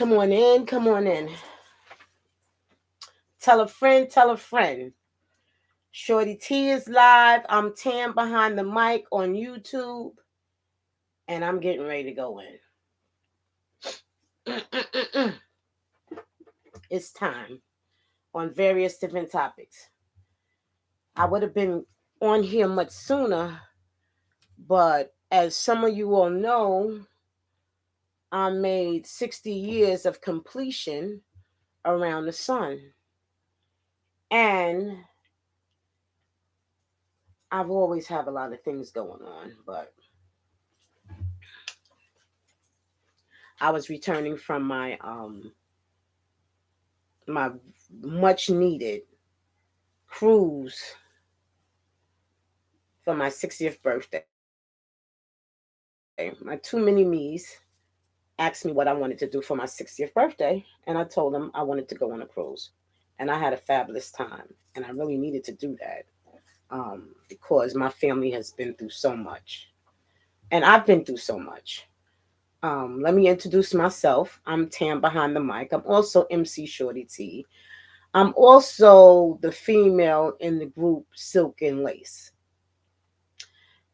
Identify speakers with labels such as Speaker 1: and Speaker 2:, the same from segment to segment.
Speaker 1: Come on in, come on in. Tell a friend, tell a friend. Shorty T is live. I'm Tam behind the mic on YouTube, and I'm getting ready to go in. It's time on various different topics. I would have been on here much sooner, but as some of you all know, I made 60 years of completion around the sun. And I've always have a lot of things going on, but I was returning from my much needed cruise for my 60th birthday. My two mini me's asked me what I wanted to do for my 60th birthday, and I told them I wanted to go on a cruise. And I had a fabulous time, and I really needed to do that because my family has been through so much, and I've been through so much. Let me introduce myself. I'm Tam behind the mic. I'm also MC Shorty T. I'm also the female in the group Silk and Lace.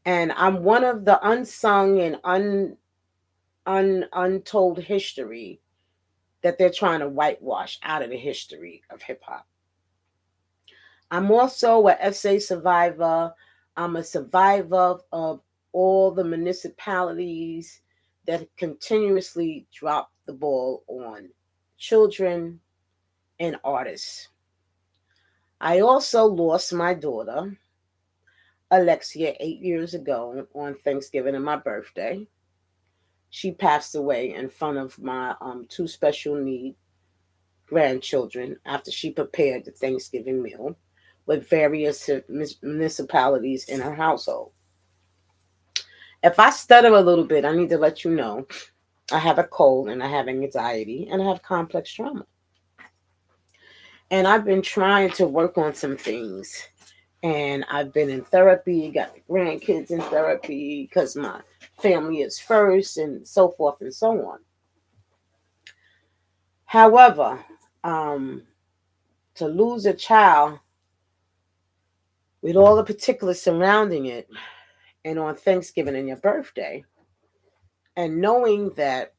Speaker 1: And I'm one of the unsung and untold history that they're trying to whitewash out of the history of hip hop. I'm also a SA survivor. I'm a survivor of all the municipalities that continuously drop the ball on children and artists. I also lost my daughter, Alexia, 8 years ago on Thanksgiving and my birthday. She passed away in front of my two special need grandchildren after she prepared the Thanksgiving meal with various municipalities in her household. If I stutter a little bit, I need to let you know I have a cold and I have anxiety and I have complex trauma. And I've been trying to work on some things. And I've been in therapy, got the grandkids in therapy because my family is first, and so forth and so on. However, um, to lose a child with all the particulars surrounding it, and on Thanksgiving and your birthday, and knowing that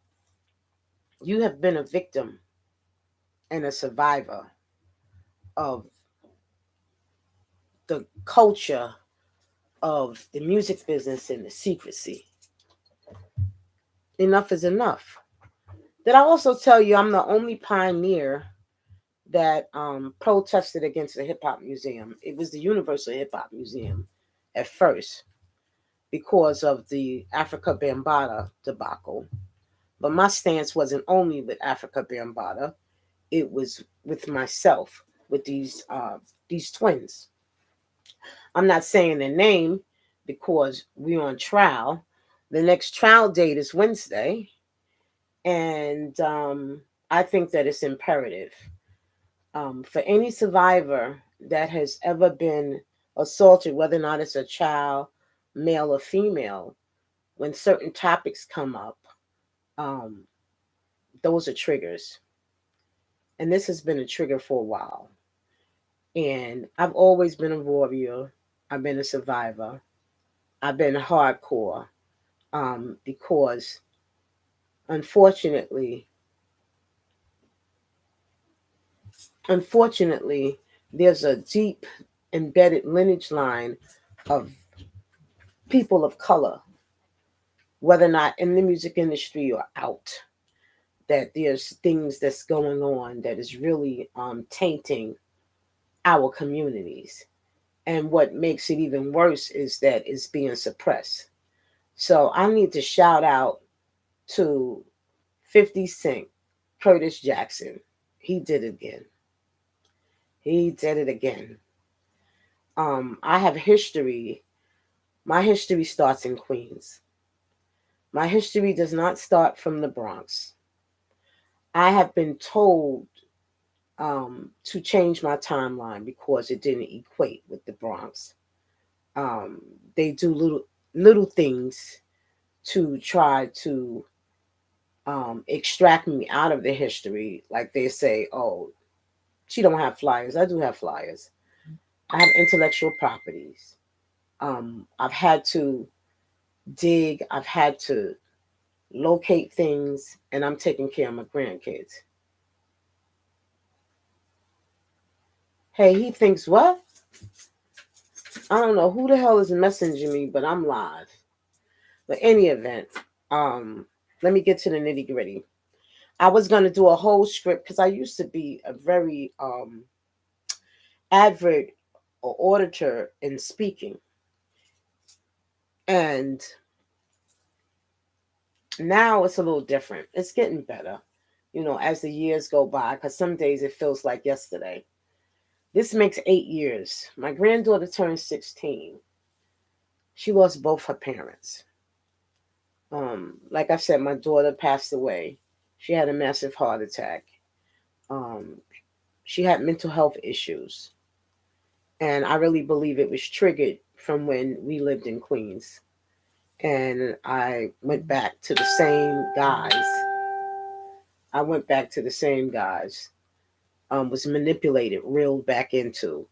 Speaker 1: you have been a victim and a survivor of the culture of the music business and the secrecy, enough is enough. Did I also tell you I'm the only pioneer that protested against the hip hop museum? It was the Universal Hip Hop Museum at first because of the Africa Bambaataa debacle. But my stance wasn't only with Africa Bambaataa; it was with myself, with these twins. I'm not saying their name because we're on trial. The next trial date is Wednesday, and I think that it's imperative for any survivor that has ever been assaulted, whether or not it's a child, male or female, when certain topics come up, um, those are triggers. And this has been a trigger for a while. And I've always been a warrior. I've been a survivor. I've been hardcore because, unfortunately, unfortunately, there's a deep embedded lineage line of people of color, whether or not in the music industry or out, that there's things that's going on that is really tainting our communities. And what makes it even worse is that it's being suppressed. So I need to shout out to 50 Cent, Curtis Jackson. He did it again. He did it again. I have history. My history starts in Queens. My history does not start from the Bronx. I have been told to change my timeline because it didn't equate with the Bronx. Um, they do little things to try to extract me out of the history. Like they say, oh, she don't have flyers. I do have flyers. I have intellectual properties. I've had to dig. I've had to locate things, and I'm taking care of my grandkids. Hey, he thinks what? I don't know who the hell is messaging me, but I'm live. But any event, let me get to the nitty gritty. I was gonna do a whole script because I used to be a very avid or auditor in speaking, and now it's a little different. It's getting better, as the years go by. Because some days it feels like yesterday. This makes 8 years. My granddaughter turned 16. She lost both her parents. Like I said, my daughter passed away. She had a massive heart attack. Um, she had mental health issues. And I really believe it was triggered from when we lived in Queens. And I went back to the same guys. Was manipulated, reeled back into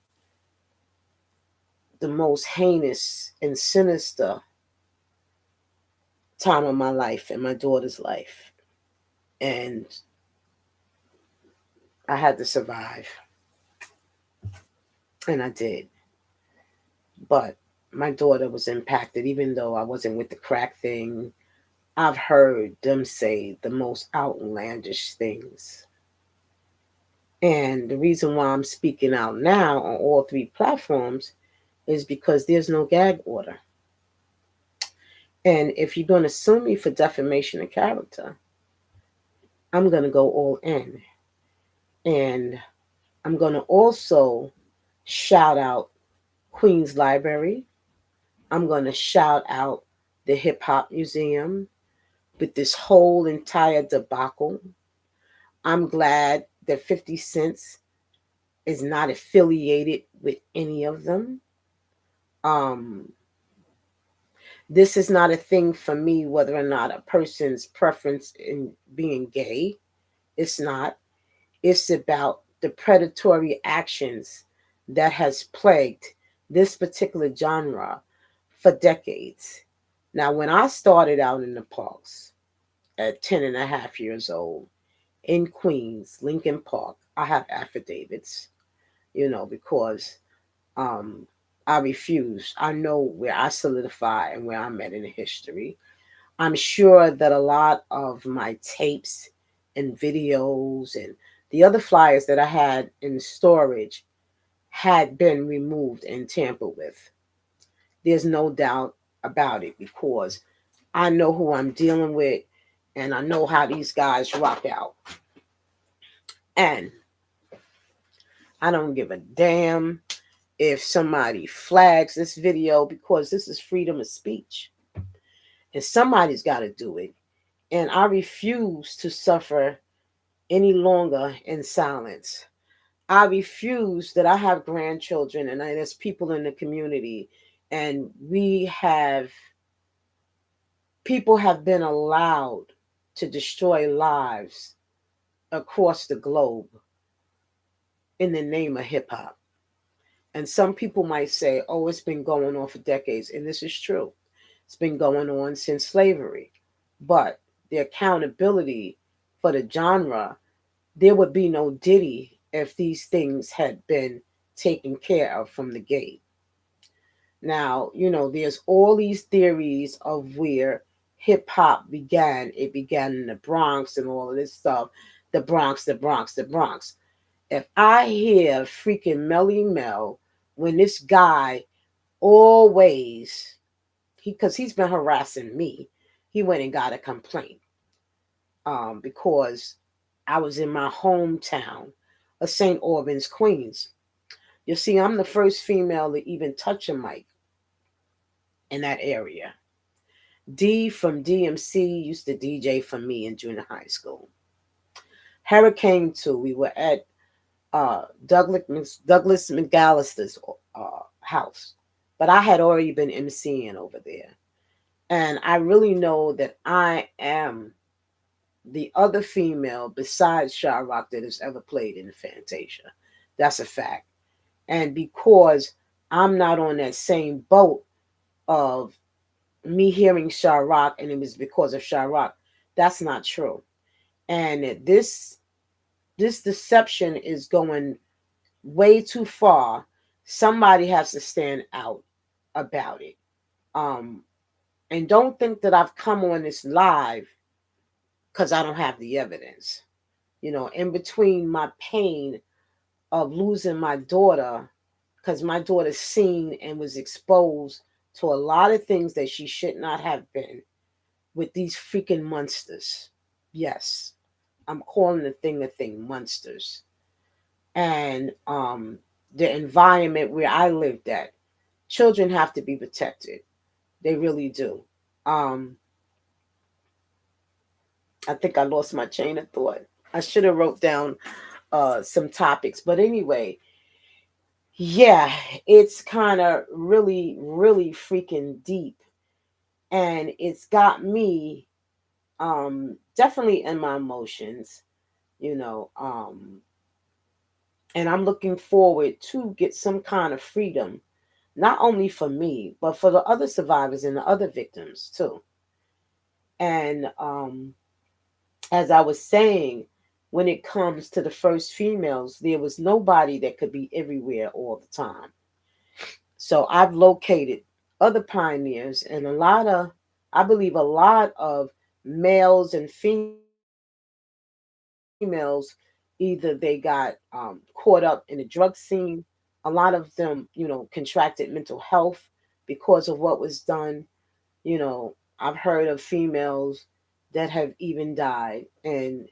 Speaker 1: the most heinous and sinister time of my life and my daughter's life. And I had to survive. And I did. But my daughter was impacted, even though I wasn't with the crack thing. I've heard them say the most outlandish things. And the reason why I'm speaking out now on all three platforms is because there's no gag order. And if you're going to sue me for defamation of character, I'm going to go all in. And I'm going to also shout out Queens Library. I'm going to shout out the Hip Hop Museum with this whole entire debacle. I'm glad that 50 Cent is not affiliated with any of them. This is not a thing for me, whether or not a person's preference in being gay. It's not. It's about the predatory actions that has plagued this particular genre for decades. Now, when I started out in the parks at 10 and a half years old in Queens, Lincoln Park, I have affidavits, because um, I refuse. I know where I solidify and where I'm at in history. I'm sure that a lot of my tapes and videos and the other flyers that I had in storage had been removed and tampered with. There's no doubt about it because I know who I'm dealing with and I know how these guys rock out. And I don't give a damn if somebody flags this video because this is freedom of speech. And somebody's got to do it. And I refuse to suffer any longer in silence. I refuse that I have grandchildren and there's people in the community and people have been allowed to destroy lives across the globe in the name of hip hop. And some people might say, oh, it's been going on for decades. And this is true. It's been going on since slavery. But the accountability for the genre, there would be no Diddy if these things had been taken care of from the gate. Now, there's all these theories of where hip hop began. It began in the Bronx and all of this stuff. The Bronx, the Bronx, the Bronx. If I hear freaking Melly Mel, when this guy always, because he's been harassing me, he went and got a complaint because I was in my hometown of St. Albans, Queens. You see, I'm the first female to even touch a mic in that area. D from DMC used to DJ for me in junior high school. Hurricane 2, we were at Douglas McAllister's house. But I had already been emceeing over there. And I really know that I am the other female besides Shyrock that has ever played in Fantasia. That's a fact. And because I'm not on that same boat of me hearing Shyrock and it was because of Shyrock, that's not true. And this deception is going way too far. Somebody has to stand out about it. Um, and don't think that I've come on this live because I don't have the evidence. In between my pain of losing my daughter, because my daughter's seen and was exposed to a lot of things that she should not have been with these freaking monsters. Yes, I'm calling the thing a thing, monsters. And the environment where I lived at, children have to be protected. They really do. Um, I think I lost my chain of thought. I should have wrote down some topics, but anyway, yeah, it's kind of really, really freaking deep, and it's got me definitely in my emotions, you know, and I'm looking forward to get some kind of freedom, not only for me, but for the other survivors and the other victims too. And as I was saying, when it comes to the first females, there was nobody that could be everywhere all the time. So I've located other pioneers and I believe a lot of males and females, either they got caught up in the drug scene. A lot of them, contracted mental health because of what was done. I've heard of females that have even died. And,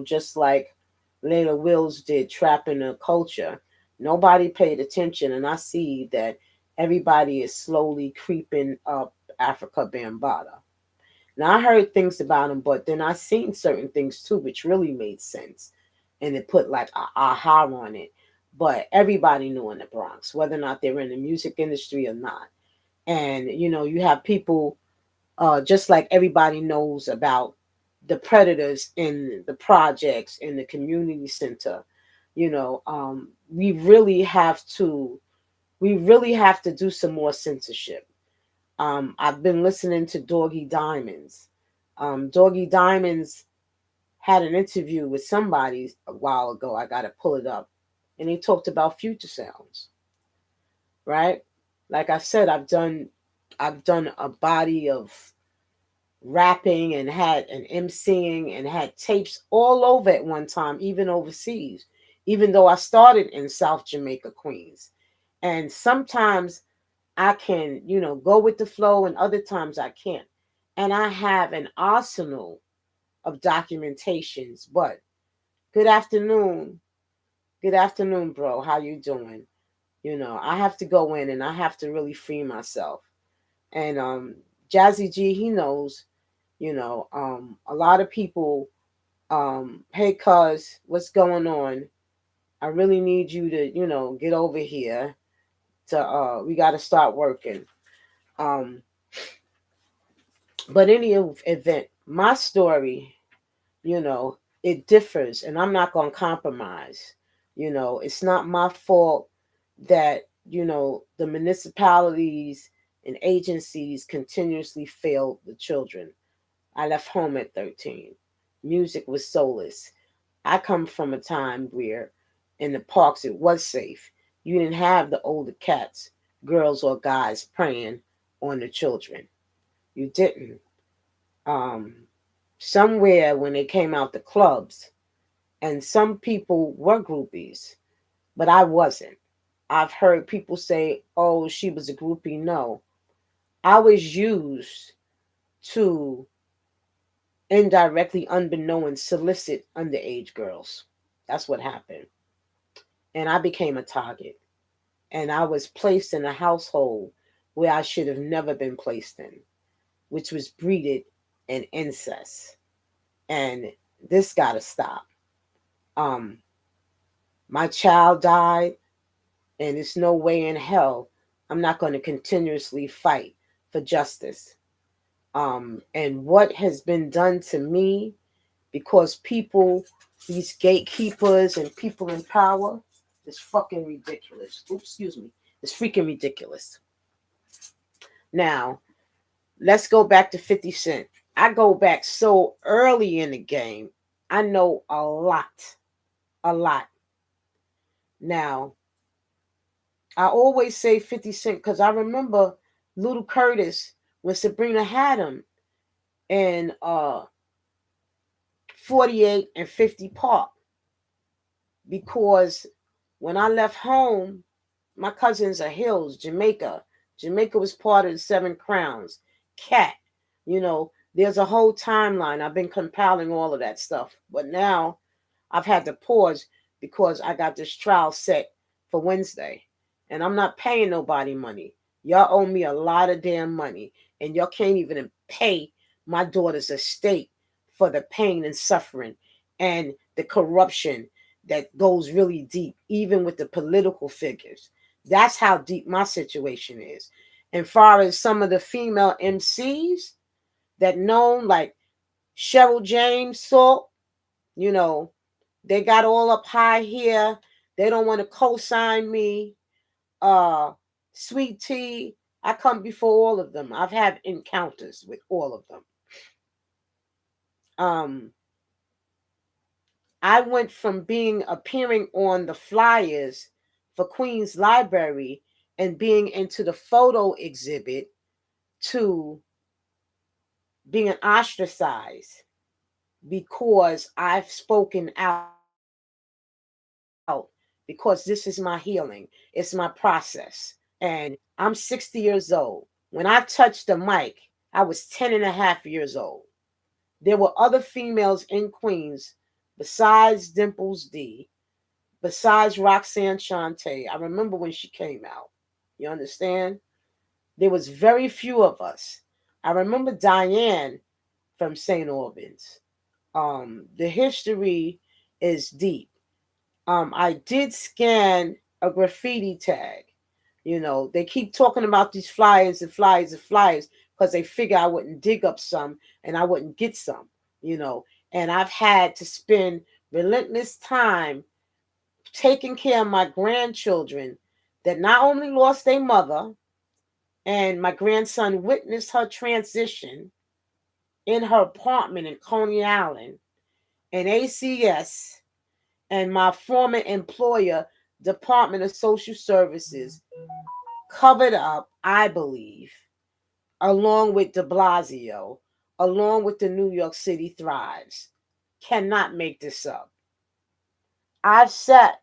Speaker 1: just like Layla Wills did, Trapping the Culture, nobody paid attention. And I see that everybody is slowly creeping up Africa Bambaataa. Now, I heard things about him, but then I seen certain things too, which really made sense. And it put like a aha on it. But everybody knew in the Bronx, whether or not they were in the music industry or not. And, you have people, just like everybody knows about the predators in the projects in the community center. We really have to do some more censorship. I've been listening to Doggy Diamonds. Doggy Diamonds had an interview with somebody a while ago. I got to pull it up. And he talked about future sounds, right? Like I said, I've done a body of rapping and had an emceeing and had tapes all over at one time, even overseas, even though I started in South Jamaica, Queens. And sometimes I can, go with the flow, and other times I can't. And I have an arsenal of documentations. But good afternoon. Good afternoon, bro. How you doing? I have to go in and I have to really free myself. And Jazzy G, he knows, a lot of people, hey cuz, what's going on? I really need you to, get over here to we gotta start working. Um, but any event, my story, you know, it differs and I'm not gonna compromise. It's not my fault that, the municipalities and agencies continuously failed the children. I left home at 13. Music was soulless. I come from a time where in the parks it was safe. You didn't have the older cats, girls or guys preying on the children. You didn't. Um, Somewhere when they came out the clubs, and some people were groupies, but I wasn't. I've heard people say, oh, she was a groupie. No, I was used to indirectly, unbeknown, solicit underage girls. That's what happened. And I became a target. And I was placed in a household where I should have never been placed in, which was breeded in incest. And this got to stop. Um, my child died, and there's no way in hell I'm not going to continuously fight for justice. And what has been done to me because people, these gatekeepers and people in power, it's fucking ridiculous. Oops, excuse me. It's freaking ridiculous. Now, let's go back to 50 Cent. I go back so early in the game. I know a lot. A lot. Now, I always say 50 Cent because I remember Little Curtis when Sabrina had him in 48 and 50 Park. Because when I left home, my cousins are Hills, Jamaica. Jamaica was part of the Seven Crowns. Cat. There's a whole timeline. I've been compiling all of that stuff. But now I've had to pause because I got this trial set for Wednesday. And I'm not paying nobody money. Y'all owe me a lot of damn money. And y'all can't even pay my daughter's estate for the pain and suffering and the corruption that goes really deep, even with the political figures. That's how deep my situation is. And far as some of the female MCs that known, like Cheryl James Salt, you know, they got all up high here. They don't want to co-sign me. Uh, Sweet Tea, I come before all of them. I've had encounters with all of them. I went from appearing on the flyers for Queen's Library and being into the photo exhibit to being ostracized because I've spoken out, because this is my healing. It's my process. And I'm 60 years old. When I touched the mic, I was 10 and a half years old. There were other females in Queens besides Dimples D, besides Roxanne Shante. I remember when she came out. You understand? There was very few of us. I remember Diane from St. Albans. The history is deep. I did scan a graffiti tag. They keep talking about these flyers and flyers and flyers because they figure I wouldn't dig up some and I wouldn't get some, And I've had to spend relentless time taking care of my grandchildren that not only lost their mother, and my grandson witnessed her transition in her apartment in Coney Island, and ACS and my former employer, Department of Social Services, covered up, I believe, along with de Blasio, along with the New York City Thrives. Cannot make this up. I've sat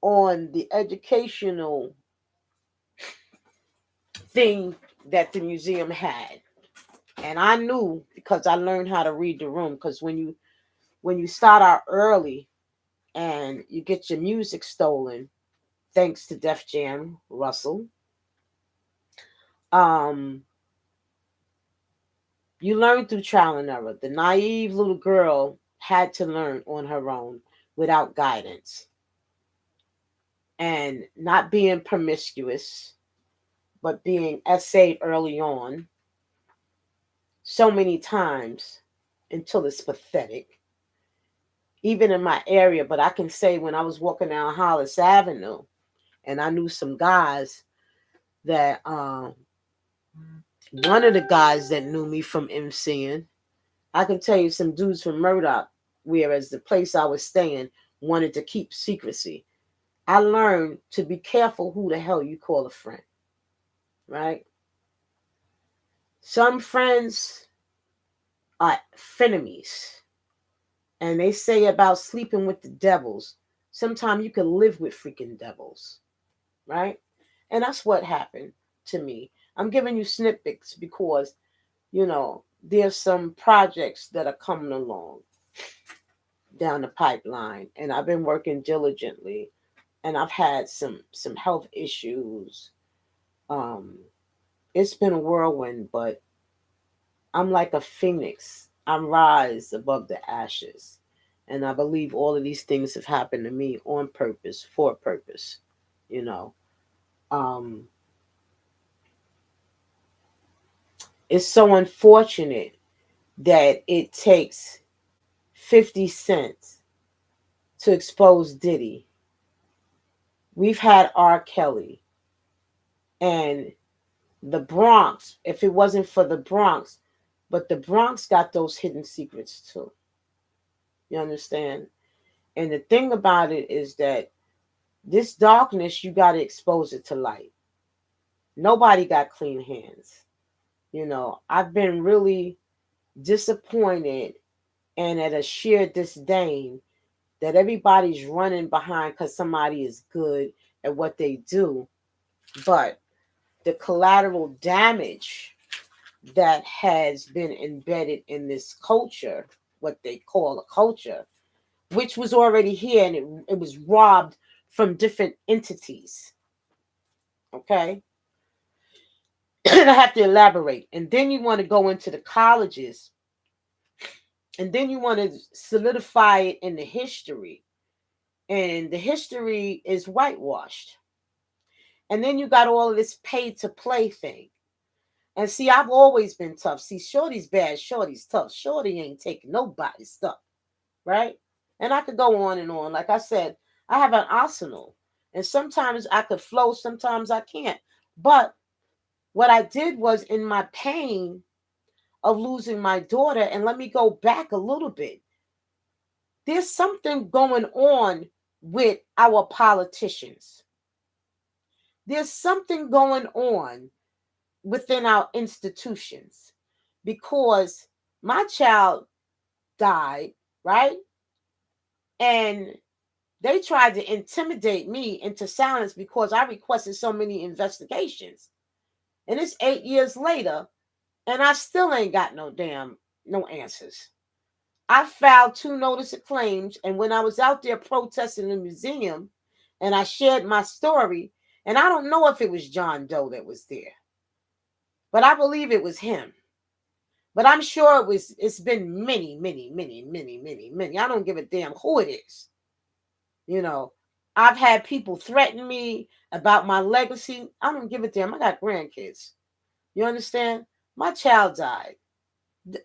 Speaker 1: on the educational thing that the museum had. And I knew because I learned how to read the room. Because when you start out early and you get your music stolen, thanks to Def Jam Russell, you learn through trial and error. The naive little girl had to learn on her own without guidance. And not being promiscuous, but being essayed early on so many times until it's pathetic. Even in my area, but I can say when I was walking down Hollis Avenue and I knew some guys that one of the guys that knew me from MCing, I can tell you some dudes from Murdoch, whereas the place I was staying wanted to keep secrecy. I learned to be careful who the hell you call a friend, right? Some friends are frenemies, and they say about sleeping with the devils. Sometimes you can live with freaking devils, right? And that's what happened to me. I'm giving you snippets because, there's some projects that are coming along down the pipeline, and I've been working diligently, and I've had some health issues. Um, it's been a whirlwind, but I'm like a phoenix. I'm rise above the ashes. And I believe all of these things have happened to me on purpose, for a purpose, you know. Um, it's so unfortunate that it takes 50 Cent to expose Diddy. We've had R. Kelly. And the Bronx, if it wasn't for the Bronx, but the Bronx got those hidden secrets too. You understand? And the thing about it is that this darkness, you got to expose it to light. Nobody got clean hands. I've been really disappointed and at a sheer disdain that everybody's running behind because somebody is good at what they do. But the collateral damage that has been embedded in this culture, what they call a culture, which was already here and it was robbed from different entities. Okay? And I have to elaborate. And then you want to go into the colleges, and then you want to solidify it in the history. And the history is whitewashed. And then you got all of this pay to play thing. And see, I've always been tough. See, Shorty's bad, Shorty's tough. Shorty ain't taking nobody's stuff, right? And I could go on and on. Like I said, I have an arsenal. And sometimes I could flow, sometimes I can't. But what I did was, in my pain of losing my daughter, and let me go back a little bit. There's something going on with our politicians. There's something going on within our institutions, because my child died, right? And they tried to intimidate me into silence because I requested so many investigations. And it's 8 years later, and I still ain't got no answers. I filed 2 notice of claims, and when I was out there protesting the museum, and I shared my story, and I don't know if it was John Doe that was there, but I believe it was him. But I'm sure it's been many, many, many, many, many, many. I don't give a damn who it is. I've had people threaten me about my legacy. I don't give a damn. I got grandkids. You understand? My child died.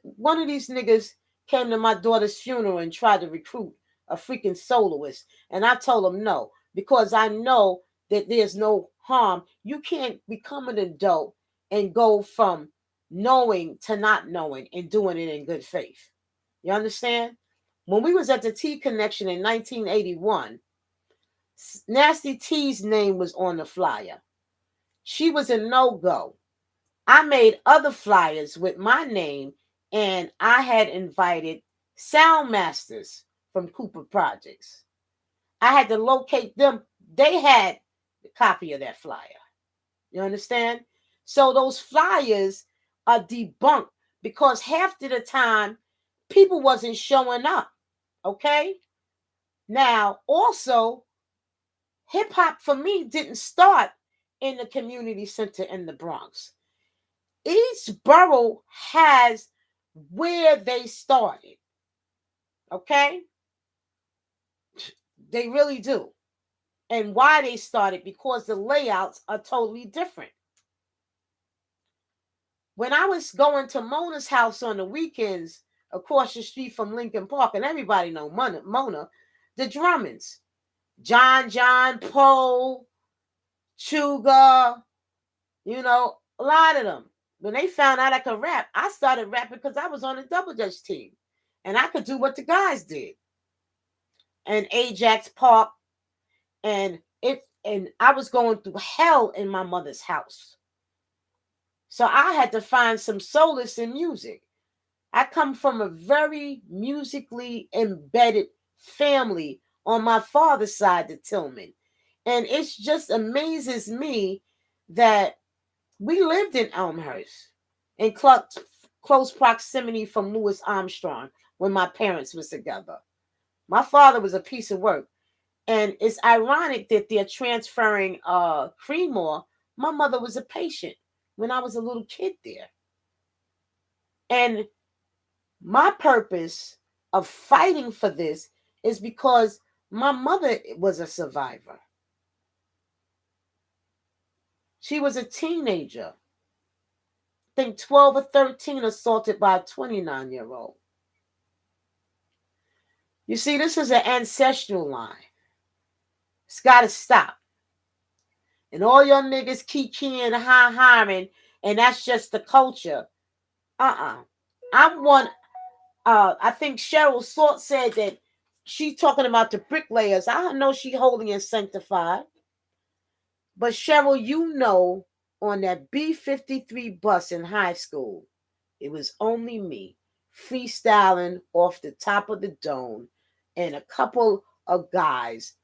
Speaker 1: One of these niggas came to my daughter's funeral and tried to recruit a freaking soloist. And I told him no, because I know that there's no harm. You can't become an adult and go from knowing to not knowing and doing it in good faith. You understand? When we was at the T Connection in 1981, Nasty T's name was on the flyer. She was a no-go. I made other flyers with my name, and I had invited sound masters from Cooper Projects. I had to locate them. They had the copy of that flyer. You understand? So those flyers are debunked because half of the time people wasn't showing up. Okay? Now, also, hip hop for me didn't start in the community center in the Bronx. Each borough has where they started. Okay? They really do. And why they started, because the layouts are totally different. When I was going to Mona's house on the weekends across the street from Lincoln Park, and everybody know Mona, the Drummonds, John, Poe, Sugar, a lot of them. When they found out I could rap, I started rapping because I was on a double dutch team. And I could do what the guys did. And Ajax Park. And I was going through hell in my mother's house. So I had to find some solace in music. I come from a very musically embedded family on my father's side, the Tillman. And it just amazes me that we lived in Elmhurst in close proximity from Louis Armstrong when my parents was together. My father was a piece of work. And it's ironic that they're transferring Creemore. My mother was a patient when I was a little kid there. And my purpose of fighting for this is because my mother was a survivor. She was a teenager, I think 12 or 13, assaulted by a 29-year-old. You see, this is an ancestral line. It's got to stop. And all your niggas kikiing and hiring, and that's just the culture. I'm one. I think Cheryl Salt said that she's talking about the bricklayers. I know she holy and sanctified. But Cheryl, you know, on that B-53 bus in high school, it was only me freestyling off the top of the dome and a couple of guys.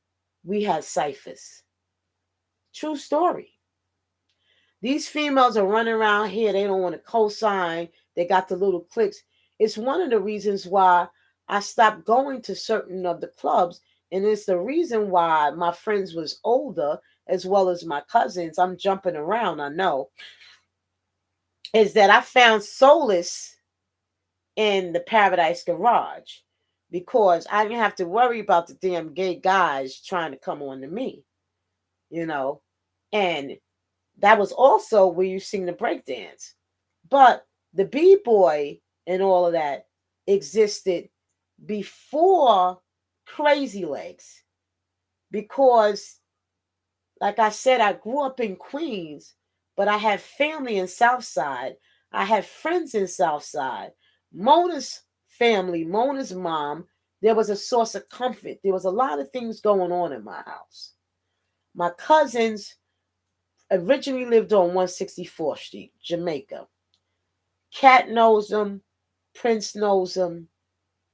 Speaker 1: We had ciphers. True story. These females are running around here. They don't want to co-sign. They got the little cliques. It's one of the reasons why I stopped going to certain of the clubs. And it's the reason why my friends was older as well as my cousins. I'm jumping around, I know. Is that I found solace in the Paradise Garage because I didn't have to worry about the damn gay guys trying to come on to me, you know. And that was also where you sing the breakdance. But the B-boy and all of that existed before Crazy Legs. Because, like I said, I grew up in Queens, but I had family in Southside. I had friends in Southside. Mona's family, Mona's mom, there was a source of comfort. There was a lot of things going on in my house. My cousins originally lived on 164th Street, Jamaica. Cat knows them. Prince knows them.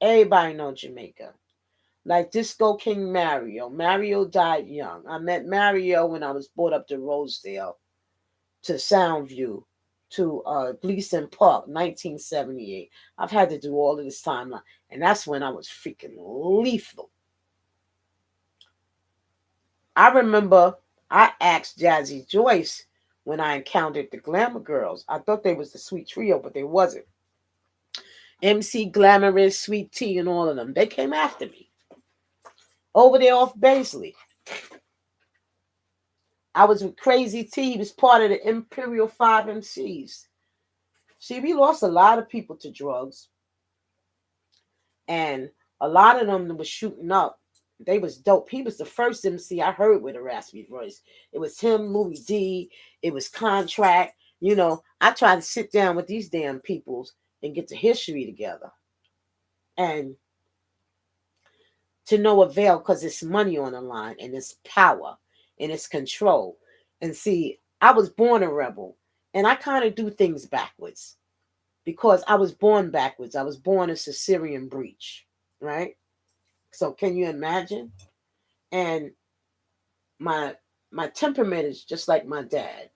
Speaker 1: Everybody knows Jamaica. Like Disco King Mario. Mario died young. I met Mario when I was brought up to Rosedale, to Soundview, to Gleason Park, 1978. I've had to do all of this timeline. And that's when I was freaking lethal. I remember I asked Jazzy Joyce when I encountered the Glamour Girls. I thought they was the Sweet Trio, but they wasn't. MC Glamorous, Sweet Tea, and all of them. They came after me. Over there off Baisley. I was with Crazy T. He was part of the Imperial 5 MCs. See, we lost a lot of people to drugs. And a lot of them was shooting up. They was dope. He was the first MC I heard with a raspy voice. It was him, Louis D. It was Contract. You know, I tried to sit down with these damn peoples and get the history together. And to no avail because it's money on the line and it's power and it's control. And see, I was born a rebel and I kind of do things backwards because I was born backwards. I was born a Caesarean breach, right? So can you imagine? And my temperament is just like my dad.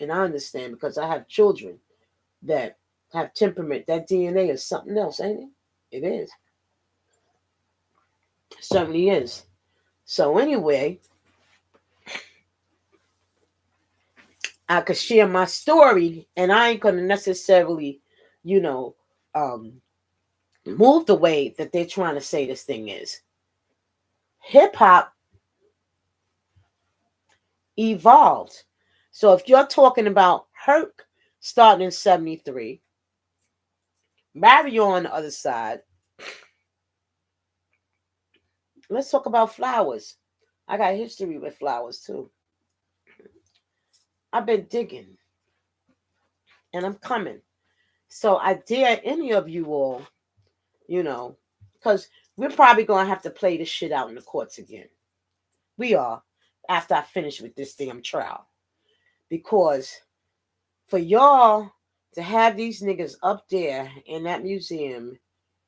Speaker 1: And I understand because I have children that have temperament. That DNA is something else, ain't it? It is. It certainly is. So anyway, I could share my story and I ain't gonna necessarily, you know, move the way that they're trying to say this thing is. Hip hop evolved. So if you're talking about Herc starting in 73, Mario on the other side, let's talk about Flowers. I got history with Flowers too. I've been digging and I'm coming. So I dare any of you all, you know, because we're probably going to have to play this shit out in the courts again. We are, after I finish with this damn trial. Because for y'all to have these niggas up there in that museum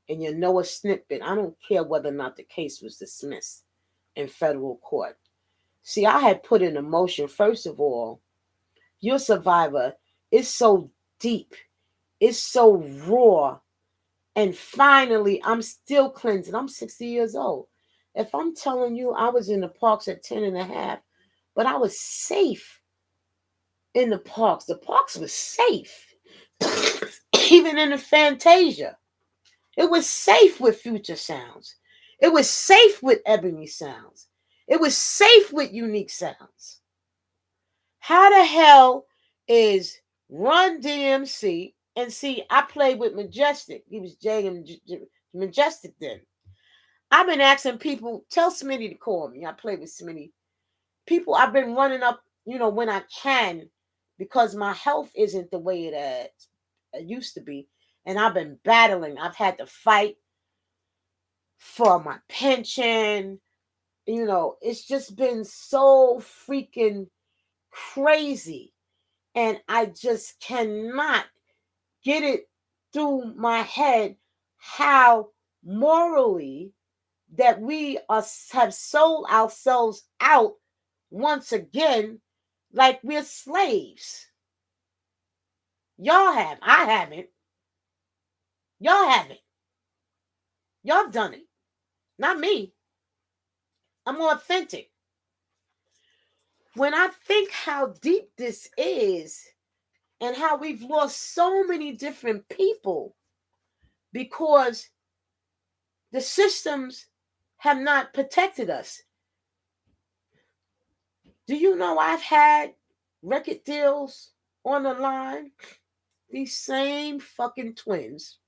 Speaker 1: and you know a snippet, I don't care whether or not the case was dismissed in federal court. See, I had put in a motion, first of all, your survivor is so deep, it's so raw, and finally, I'm still cleansing. I'm 60 years old. If I'm telling you I was in the parks at 10 and a half, but I was safe in the parks. The parks was safe. Even in the Fantasia. It was safe with Future Sounds. It was safe with Ebony Sounds. It was safe with Unique Sounds. How the hell is Run DMC? And see, I played with Majestic. He was Jay and Majestic then. I've been asking people, tell Smitty to call me. I play with Smitty. People, I've been running up, when I can, because my health isn't the way it used to be. And I've been battling. I've had to fight for my pension. It's just been so freaking crazy. And I just cannot get it through my head how morally that we have sold ourselves out once again like we're slaves. Y'all have. I haven't. Y'all haven't. Y'all have done it. Not me. I'm more authentic. When I think how deep this is and how we've lost so many different people because the systems have not protected us. Do you know I've had record deals on the line? These same fucking twins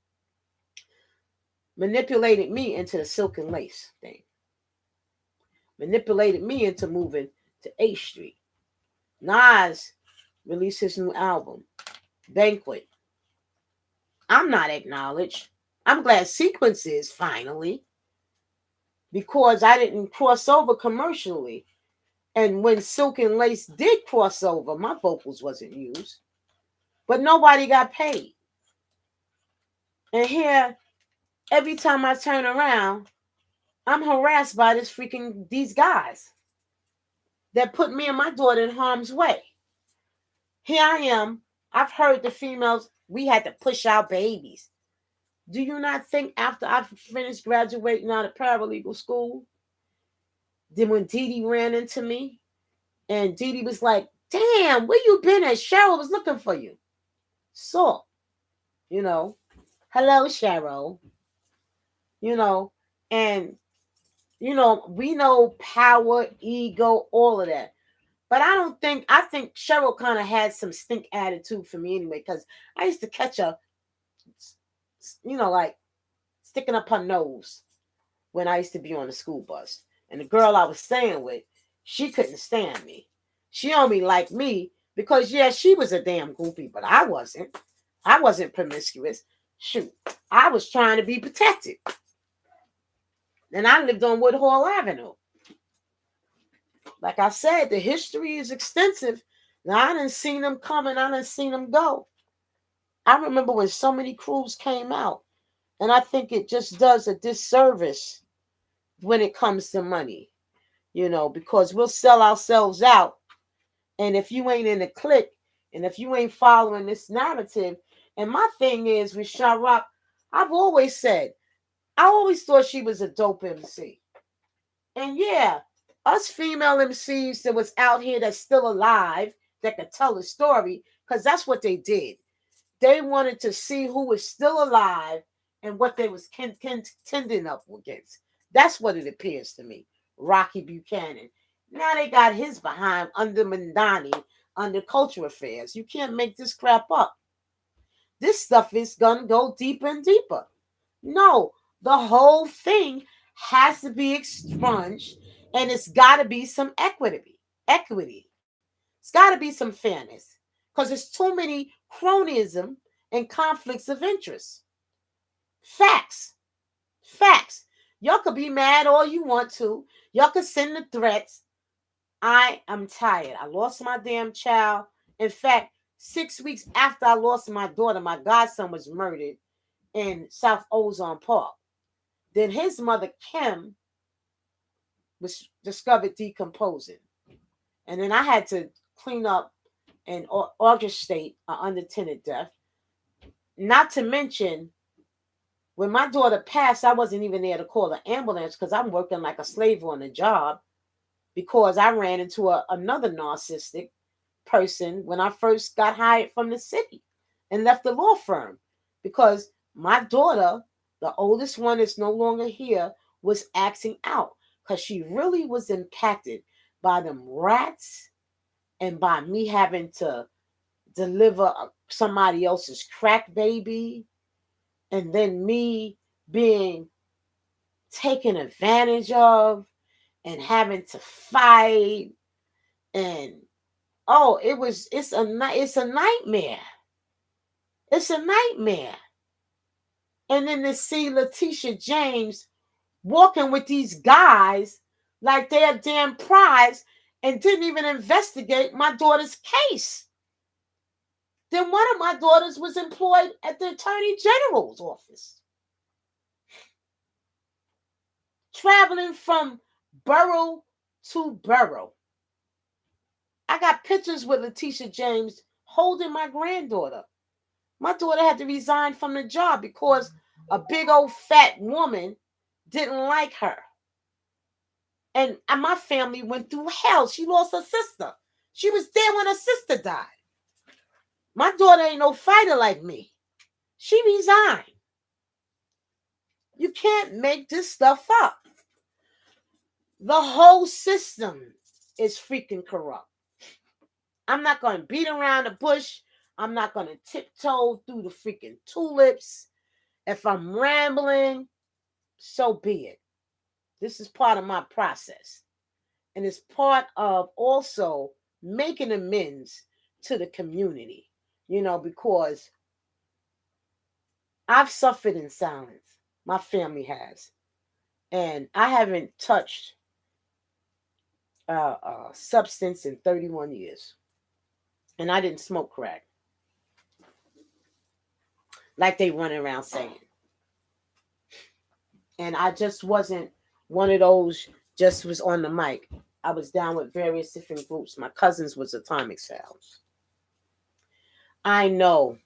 Speaker 1: manipulated me into the silk and lace thing. Manipulated me into moving to 8th Street. Nas released his new album, Banquet. I'm not acknowledged. I'm glad Sequence is finally, because I didn't cross over commercially. And when Silk and Lace did cross over, my vocals wasn't used. But nobody got paid. And here, every time I turn around, I'm harassed by these guys that put me and my daughter in harm's way. Here I am. I've heard the females, we had to push our babies. Do you not think after I finished graduating out of paralegal school, then when Dee Dee ran into me, and Dee Dee was like, damn, where you been at? Cheryl was looking for you. So, hello, Cheryl. And, we know power, ego, all of that. But I think Cheryl kind of had some stink attitude for me anyway, because I used to catch her, like sticking up her nose when I used to be on the school bus. And the girl I was staying with, she couldn't stand me. She only liked me because, yeah, she was a damn groupie, but I wasn't. I wasn't promiscuous. Shoot, I was trying to be protected. And I lived on Woodhall Avenue. Like I said, the history is extensive. Now, I done seen them come and I done seen them go. I remember when so many crews came out. And I think it just does a disservice when it comes to money. Because we'll sell ourselves out. And if you ain't in the clique, and if you ain't following this narrative, and my thing is with Sha-Rock, I've always said, I always thought she was a dope MC. And yeah, us female MCs that was out here that's still alive, that could tell a story, because that's what they did. They wanted to see who was still alive and what they was contending up against. That's what it appears to me. Rocky Buchanan. Now they got his behind under Mandani, under Culture Affairs. You can't make this crap up. This stuff is going to go deeper and deeper. No, the whole thing has to be expunged, and it's got to be some equity. It's got to be some fairness, because there's too many cronyism and conflicts of interest. Facts. Y'all could be mad all you want to. Y'all could send the threats. I am tired. I lost my damn child. In fact, 6 weeks after I lost my daughter, my godson was murdered in South Ozone Park. Then his mother, Kim, was discovered decomposing. And then I had to clean up and orchestrate an unattended death. Not to mention, when my daughter passed, I wasn't even there to call the ambulance because I'm working like a slave on the job, because I ran into another narcissistic person when I first got hired from the city and left the law firm, because my daughter, the oldest one that's no longer here, was acting out because she really was impacted by them rats and by me having to deliver somebody else's crack baby, and then me being taken advantage of and having to fight. And it's a nightmare. It's a nightmare. And then to see Letitia James walking with these guys like they're damn prize and didn't even investigate my daughter's case. Then one of my daughters was employed at the Attorney General's office, traveling from borough to borough. I got pictures with Letitia James holding my granddaughter. My daughter had to resign from the job because a big old fat woman didn't like her. And my family went through hell. She lost her sister. She was there when her sister died. My daughter ain't no fighter like me. She resigned. You can't make this stuff up. The whole system is freaking corrupt. I'm not going to beat around the bush. I'm not going to tiptoe through the freaking tulips. If I'm rambling, so be it. This is part of my process. And it's part of also making amends to the community, because I've suffered in silence. My family has. And I haven't touched substance in 31 years. And I didn't smoke crack. Like they run around saying. And I just wasn't one of those just was on the mic. I was down with various different groups. My cousins was Atomic Sounds. I know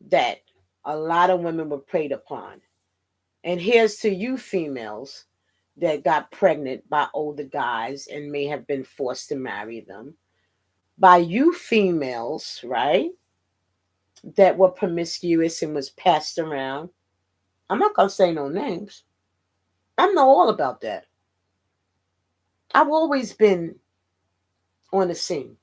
Speaker 1: that a lot of women were preyed upon. And here's to you females that got pregnant by older guys and may have been forced to marry them. By you females, right, that were promiscuous and was passed around. I'm not going to say no names. I know all about that. I've always been on the scene.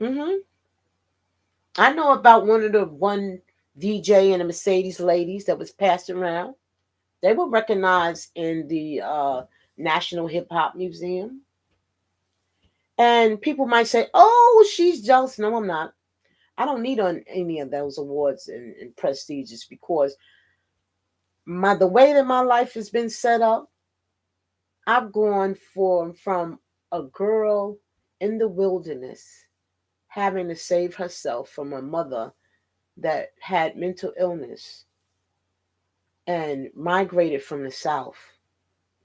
Speaker 1: I know about one DJ and a Mercedes ladies that was passed around. They were recognized in the National Hip Hop Museum. And people might say, oh, she's jealous. No, I'm not. I don't need on any of those awards and prestiges because the way that my life has been set up, I've gone from a girl in the wilderness having to save herself from a mother that had mental illness and migrated from the South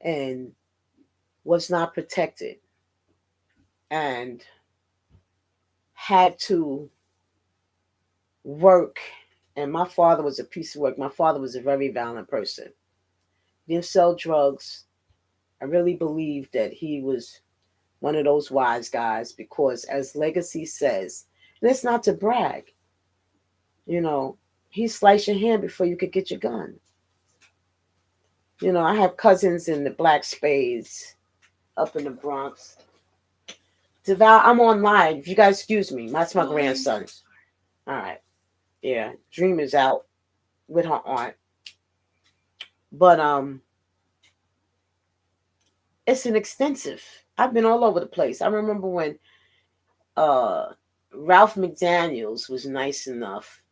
Speaker 1: and was not protected and had to work. And my father was a piece of work. My father was a very violent person. He didn't sell drugs. I really believe that he was one of those wise guys because, as Legacy says, and it's not to brag, he sliced your hand before you could get your gun. I have cousins in the Black Spades up in the Bronx. I'm on live. If you guys excuse me, that's my grandson. All right. Yeah, Dream is out with her aunt. But it's an extensive. I've been all over the place. I remember when Ralph McDaniels was nice enough,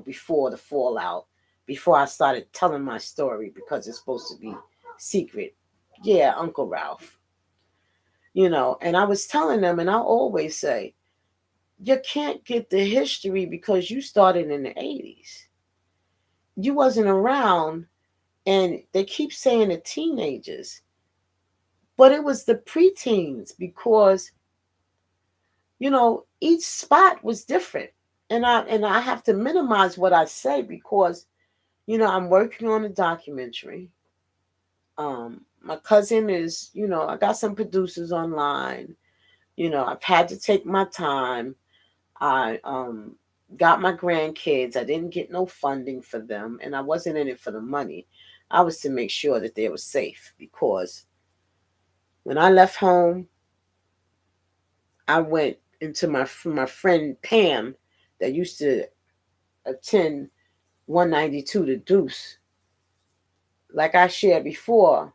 Speaker 1: before the fallout, before I started telling my story because it's supposed to be secret. Yeah, Uncle Ralph. And I was telling them, and I always say, you can't get the history because you started in the 80s. You wasn't around, and they keep saying the teenagers, but it was the preteens because, each spot was different. And I have to minimize what I say because, I'm working on a documentary. My cousin is, I got some producers online. I've had to take my time. I got my grandkids. I didn't get no funding for them, and I wasn't in it for the money. I was to make sure that they were safe because when I left home, I went into my friend Pam that used to attend 192 to Deuce. like I shared before,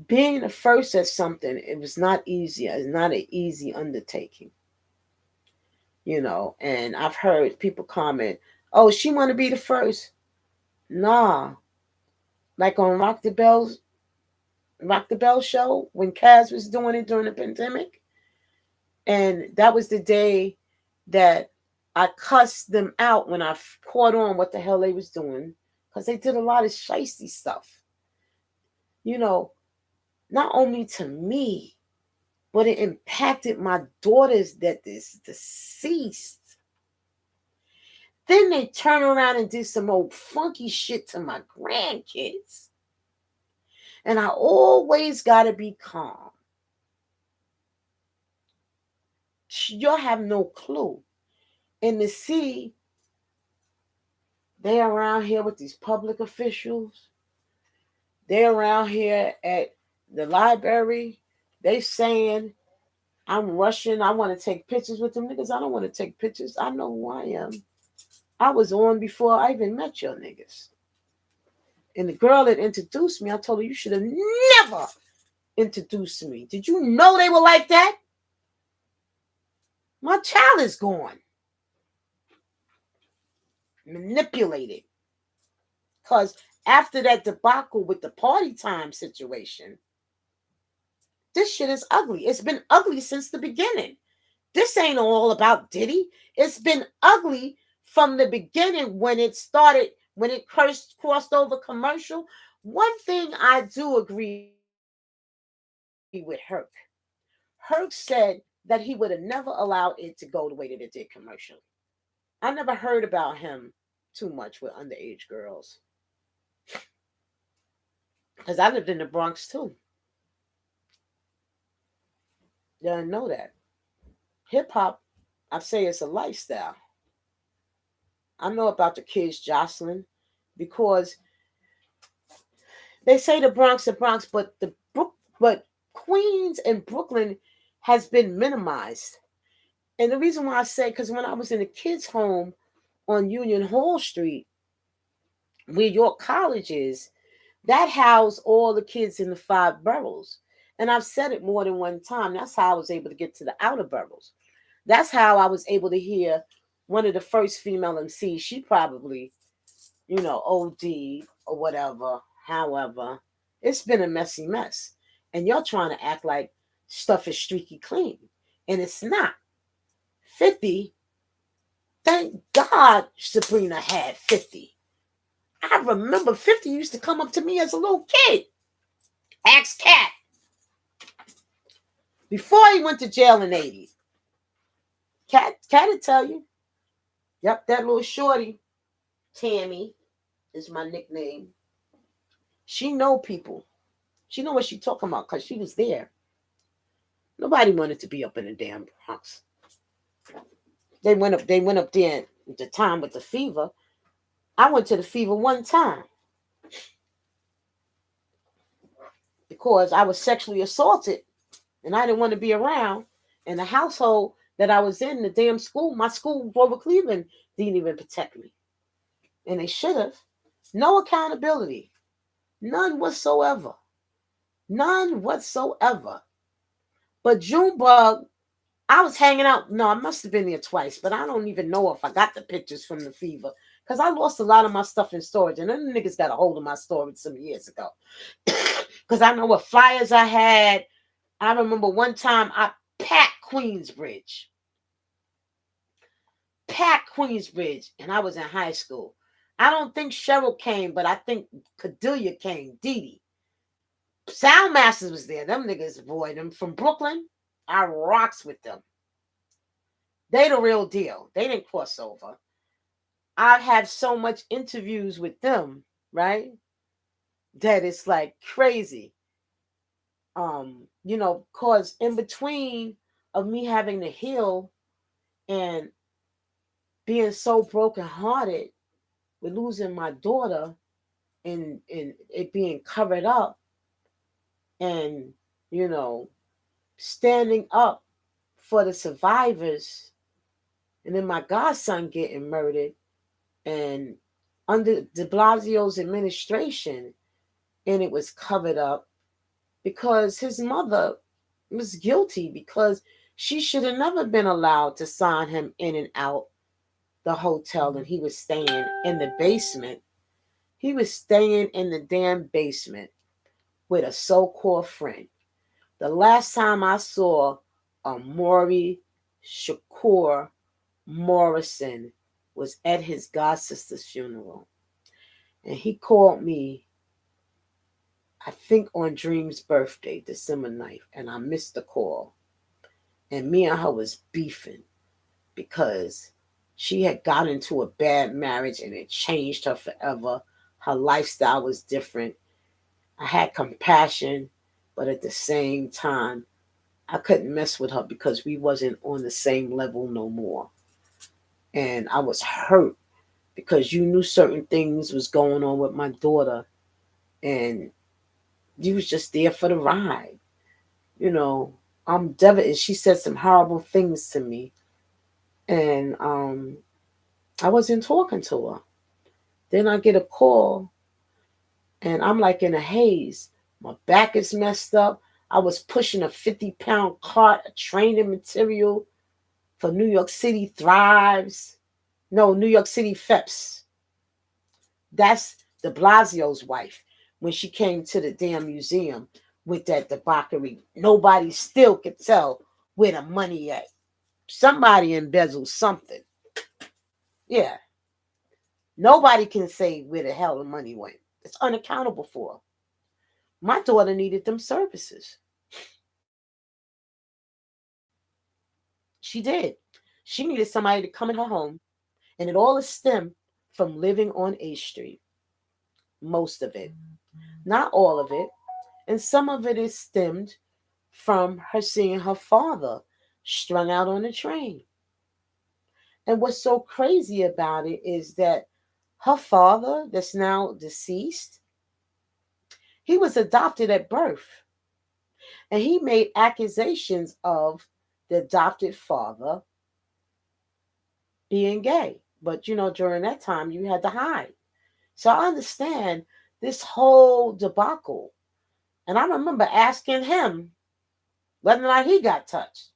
Speaker 1: being the first at something, it was not easy. It's not an easy undertaking, And I've heard people comment, "Oh, she want to be the first." Nah, like on Rock the Bell show when Kaz was doing it during the pandemic, and that was the day that I cussed them out when I caught on what the hell they was doing, because they did a lot of shiesty stuff. Not only to me, but it impacted my daughters that is deceased. Then they turn around and did some old funky shit to my grandkids. And I always got to be calm. Y'all have no clue. And to see they around here with these public officials, they're around here at the library, they saying, I'm rushing, I want to take pictures with them niggas. I don't want to take pictures. I know who I am. I was on before I even met your niggas. And the girl that introduced me, I told her, you should have never introduced me. Did you know they were like that? My child is gone. Manipulated. Because after that debacle with the party time situation, this shit is ugly. It's been ugly since the beginning. This ain't all about Diddy. It's been ugly from the beginning when it started, when it crossed over commercial. One thing I do agree with Herc. Herc said that he would have never allowed it to go the way that it did commercially. I never heard about him too much with underage girls. Because I lived in the Bronx too. You didn't know that. Hip hop, I say it's a lifestyle. I know about the kids jostling because they say the Bronx, but Queens and Brooklyn has been minimized. And the reason why I say, because when I was in a kids' home on Union Hall Street, where York College is, that housed all the kids in the 5 boroughs. And I've said it more than one time. That's how I was able to get to the outer boroughs. That's how I was able to hear one of the first female MCs. She probably, OD or whatever. However, it's been a messy mess. And you're trying to act like stuff is streaky clean. And it's not. 50, thank God Sabrina had 50. I remember 50 used to come up to me as a little kid. Ask Cat. Before he went to jail in 80. Cat would tell you. Yep, that little shorty, Tammy, is my nickname. She know people. She know what she talking about because she was there. Nobody wanted to be up in the damn Bronx. They went up there at the time with the fever. I went to the fever one time because I was sexually assaulted and I didn't want to be around. And the household that I was in, the damn school, my school, Grover Cleveland, didn't even protect me. And they should have. No accountability. None whatsoever. None whatsoever. But Junebug, I was hanging out. No, I must have been there twice, but I don't even know if I got the pictures from the fever because I lost a lot of my stuff in storage, and then the niggas got a hold of my storage some years ago. Because I know what flyers I had. I remember one time I packed Queensbridge, and I was in high school. I don't think Cheryl came, but I think Cordelia came, Dee Dee. Soundmasters was there. Them niggas, boy, them from Brooklyn. I rocks with them. They the real deal. They didn't cross over. I've had so much interviews with them, right? That it's like crazy. Cause in between of me having to heal and being so brokenhearted with losing my daughter and it being covered up and, standing up for the survivors, and then my godson getting murdered, and under de Blasio's administration, and it was covered up because his mother was guilty, because she should have never been allowed to sign him in and out the hotel, and he was staying in the basement. He was staying in the damn basement with a so-called friend. The last time I saw a Maury Shakur Morrison was at his god sister's funeral. And he called me, I think on Dream's birthday, December 9th, and I missed the call. And me and her was beefing because she had got into a bad marriage and it changed her forever. Her lifestyle was different. I had compassion, but at the same time, I couldn't mess with her because we wasn't on the same level no more. And I was hurt because you knew certain things was going on with my daughter, and you was just there for the ride. You know, I'm devastated. She said some horrible things to me, and I wasn't talking to her. Then I get a call, and I'm like in a haze. My back is messed up. I was pushing a 50-pound cart of training material for New York City Thrives. No, New York City FEPS. That's de Blasio's wife when she came to the damn museum with that debauchery. Nobody still could tell where the money at. Somebody embezzled something. Yeah. Nobody can say where the hell the money went. It's unaccountable for. My daughter needed them services. She did. She needed somebody to come in her home, and it all is stemmed from living on A Street. Most of it. Not all of it. And some of it is stemmed from her seeing her father strung out on a train. And what's so crazy about it is that her father, that's now deceased, he was adopted at birth. And he made accusations of the adopted father being gay. But during that time, you had to hide. So I understand this whole debacle. And I remember asking him whether or not he got touched.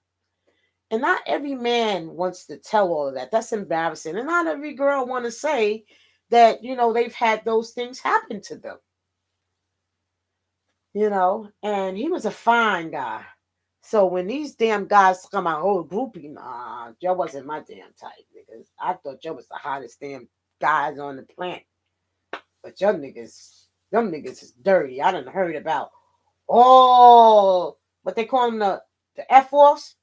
Speaker 1: And not every man wants to tell all of that. That's embarrassing. And not every girl want to say that, they've had those things happen to them. And he was a fine guy. So when these damn guys come out, oh, groupie, nah, Joe wasn't my damn type, niggas. I thought Joe was the hottest damn guys on the planet. But them niggas is dirty. I done heard about what they call them, the F-offs,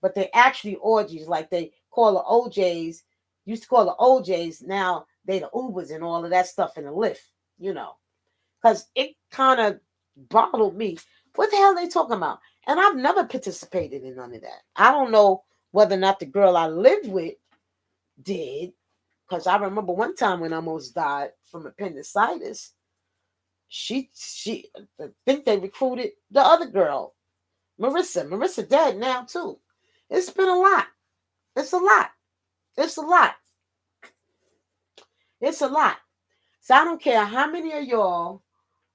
Speaker 1: but they actually orgies, like they call the OJs, used to call the OJs, now they the Ubers and all of that stuff in the lift, because it kind of bottled me. What the hell are they talking about? And I've never participated in none of that. I don't know whether or not the girl I lived with did, because I remember one time when I almost died from appendicitis, she I think they recruited the other girl, Marissa dead now too. It's been a lot. It's a lot. It's a lot. It's a lot. So I don't care how many of y'all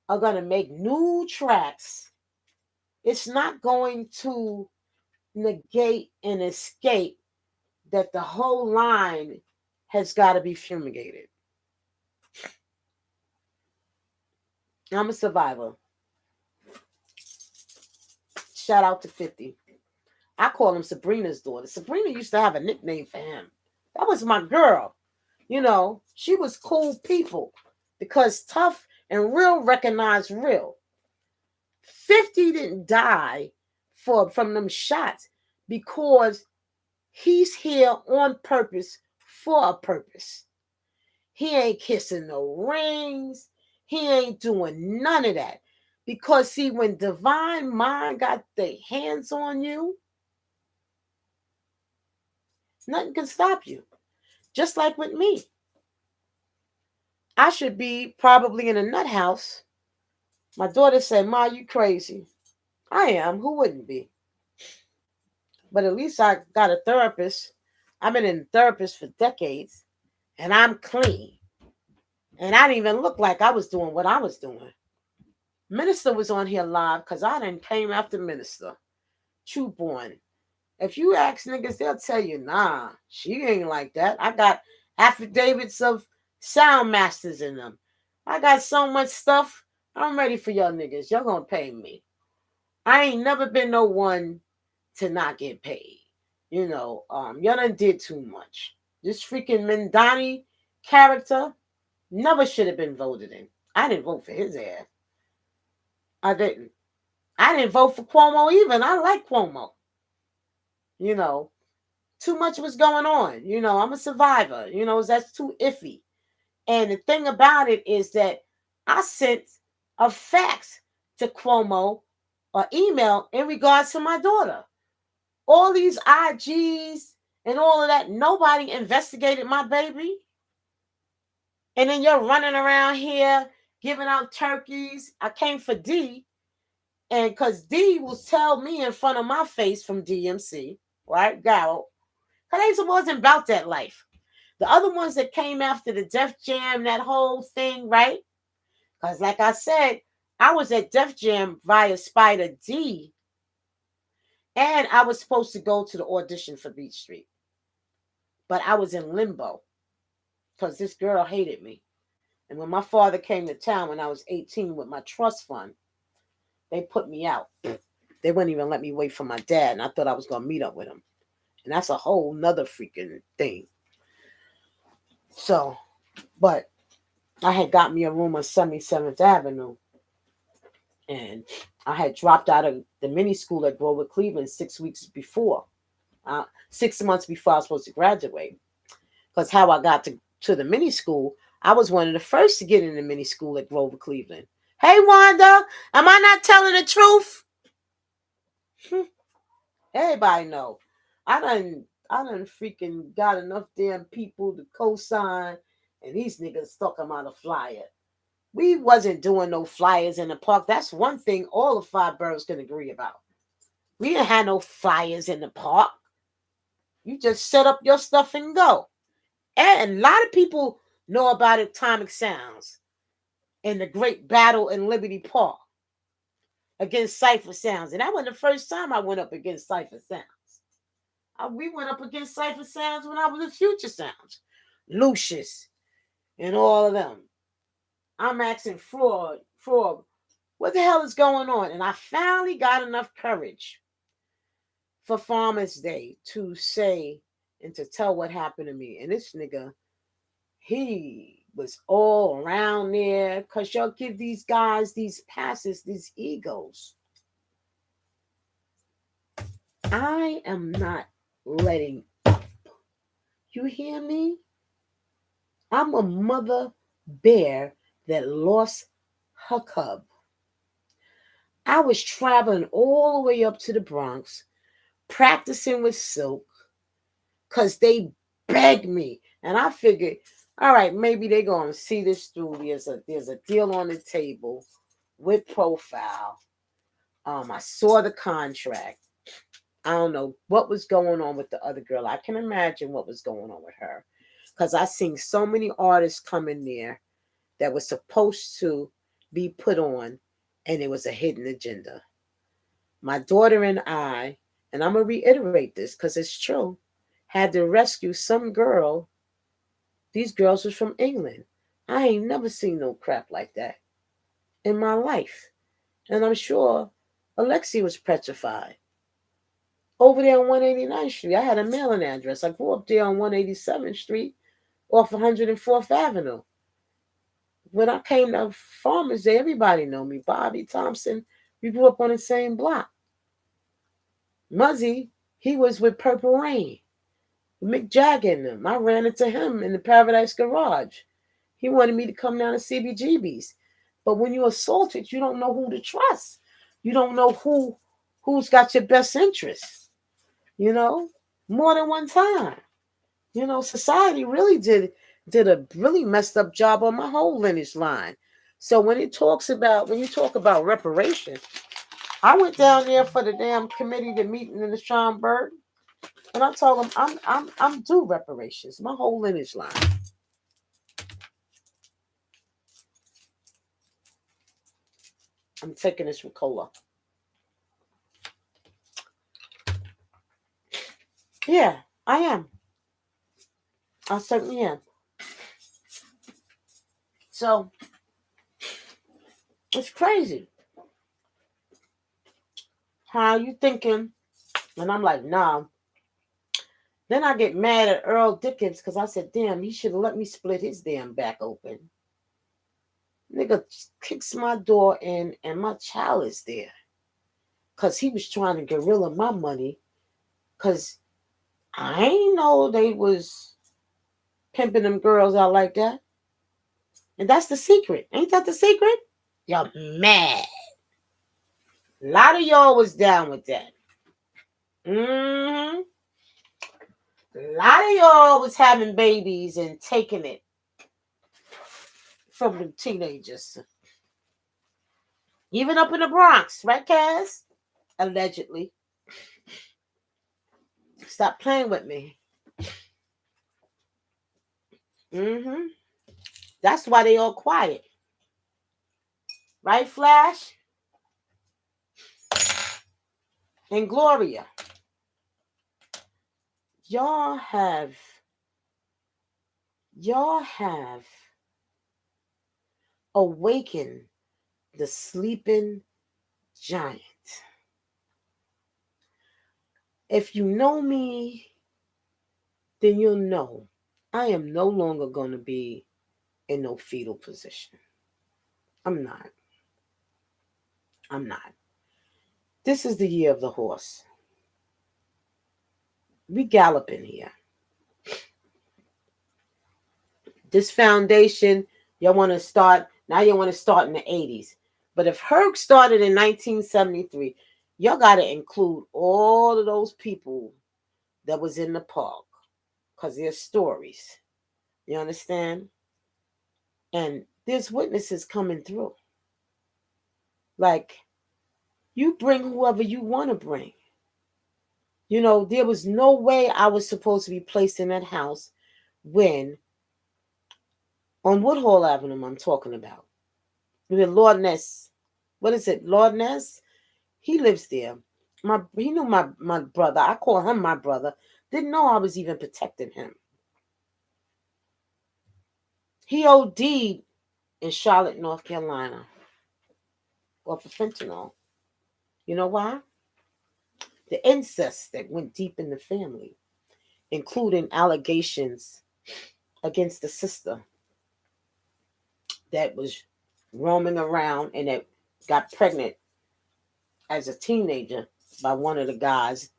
Speaker 1: are going to make new tracks. It's not going to negate and escape that the whole line has got to be fumigated. I'm a survivor. Shout out to 50. I call him Sabrina's daughter. Sabrina used to have a nickname for him. That was my girl. She was cool people because tough and real recognize real. 50 didn't die from them shots because he's here on purpose for a purpose. He ain't kissing no rings. He ain't doing none of that. Because see, when divine mind got their hands on you, nothing can stop you. Just like with me. I should be probably in a nut house. My daughter said, Ma, you crazy. I am. Who wouldn't be? But at least I got a therapist. I've been in therapist for decades. And I'm clean. And I didn't even look like I was doing what I was doing. Minister was on here live because I done came after Minister. True born. If you ask niggas, they'll tell you, nah, she ain't like that. I got affidavits of sound masters in them. I got so much stuff. I'm ready for y'all niggas. Y'all gonna pay me. I ain't never been no one to not get paid. Y'all done did too much. This freaking Mendani character never should have been voted in. I didn't vote for his ass. I didn't. I didn't vote for Cuomo even. I like Cuomo. Too much was going on. I'm a survivor. That's too iffy. And the thing about it is that I sent a fax to Cuomo or email in regards to my daughter. All these IGs and all of that, nobody investigated my baby. And then you're running around here giving out turkeys. I came for D, and because D will tell me in front of my face from DMC, right, Garrett, because they wasn't about that life. The other ones that came after the Def Jam, that whole thing, right? Because like I said, I was at Def Jam via Spider D, and I was supposed to go to the audition for Beach Street. But I was in limbo because this girl hated me. And when my father came to town when I was 18 with my trust fund, they put me out. They wouldn't even let me wait for my dad, and I thought I was going to meet up with him. And that's a whole nother freaking thing. So, but I had got me a room on 77th Avenue. And I had dropped out of the mini school at Grover Cleveland 6 weeks before. 6 months before I was supposed to graduate. Because how I got to the mini school, I was one of the first to get in the mini school at Grover Cleveland. Hey, Wanda, am I not telling the truth? Everybody know. I done freaking got enough damn people to co-sign, and these niggas talking about a flyer. We wasn't doing no flyers in the park. That's one thing all the 5 boroughs can agree about. We didn't have no flyers in the park. You just set up your stuff and go. And a lot of people know about Atomic Sounds and the great battle in Liberty Park against Cypher Sounds. And that wasn't the first time I went up against Cypher Sounds. We went up against Cypher Sounds when I was in Future Sounds. Lucius and all of them. I'm asking Fraud, what the hell is going on? And I finally got enough courage for Farmers Day to say and to tell what happened to me. And this nigga, he was all around there because y'all give these guys these passes, these egos. I am not letting up. You hear me? I'm a mother bear that lost her cub. I was traveling all the way up to the Bronx, practicing with Silk, because they begged me. And I figured, all right, maybe they're going to see this through. There's a deal on the table with Profile. I saw the contract. I don't know what was going on with the other girl. I can imagine what was going on with her. Because I seen so many artists come in there that was supposed to be put on, and it was a hidden agenda. My daughter and I, and I'm going to reiterate this because it's true, had to rescue some girl. These girls was from England. I ain't never seen no crap like that in my life. And I'm sure Alexia was petrified. Over there on 189th Street, I had a mailing address. I grew up there on 187th Street off 104th Avenue. When I came to Farmers Day, everybody know me. Bobby Thompson, we grew up on the same block. Muzzy, he was with Purple Rain. Mick Jagger and them. I ran into him in the Paradise Garage. He wanted me to come down to CBGB's. But when you're assaulted, you don't know who to trust. You don't know who's got your best interest. More than one time. Society really did a really messed up job on my whole lineage line. So when you talk about reparations, I went down there for the damn committee to meeting in the Schomburg, and I told them I'm due reparations, my whole lineage line. I'm taking this Ricola. Yeah, I am. I certainly am. So it's crazy. How you thinking? And I'm like, nah. Then I get mad at Earl Dickens because I said, damn, he should have let me split his damn back open. Nigga kicks my door in and my child is there. Because he was trying to guerrilla my money. Because I ain't know they was pimping them girls out like that. And that's the secret. Ain't that the secret? Y'all mad. A lot of y'all was down with that. Mm-hmm. A lot of y'all was having babies and taking it from the teenagers. Even up in the Bronx, right, Cass? Allegedly. Stop playing with me. Mm-hmm. That's why they all quiet. Right, Flash? And Gloria. Y'all have awakened the sleeping giant. If you know me, then you'll know I am no longer going to be in no fetal position. I'm not. This is the year of the horse. We galloping here. This foundation, y'all want to start, now you want to start in the 80s. But if Herc started in 1973, y'all got to include all of those people that was in the park because there's stories. You understand? And there's witnesses coming through. Like, you bring whoever you want to bring. You know, there was no way I was supposed to be placed in that house when, on Woodhall Avenue, I'm talking about. With Lord Ness. What is it? Lord Ness? He lives there. He knew my brother. I call him my brother. Didn't know I was even protecting him. He OD'd in Charlotte, North Carolina. Off of fentanyl. You know why? The incest that went deep in the family, including allegations against the sister that was roaming around and that got pregnant as a teenager by one of the guys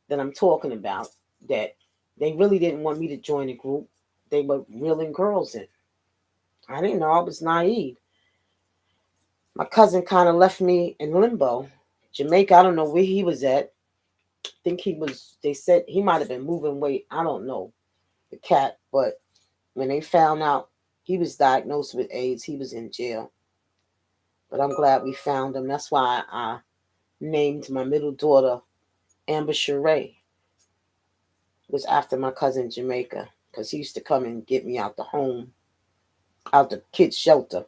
Speaker 1: that I'm talking about, that they really didn't want me to join the group. They were reeling girls in. I didn't know. I was naive. My cousin kind of left me in limbo. Jamaica, I don't know where he was at. I think they said he might have been moving weight. I don't know, the cat. But when they found out he was diagnosed with AIDS, he was in jail. But I'm glad we found him. That's why I named my middle daughter Amber Sheree. It was after my cousin Jamaica, because he used to come and get me out the home, out the kids' shelter.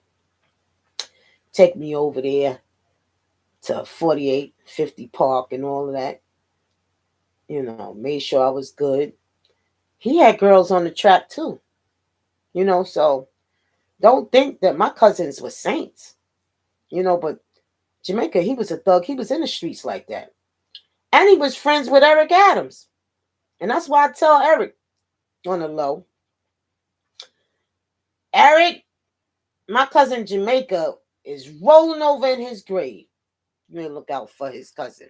Speaker 1: Take me over there to 4850 Park and all of that. You know, made sure I was good. He had girls on the track too. You know, so don't think that my cousins were saints. You know, but Jamaica, he was a thug. He was in the streets like that. And he was friends with Eric Adams. And that's why I tell Eric on the low, Eric, my cousin Jamaica is rolling over in his grave. You ain't look out for his cousin.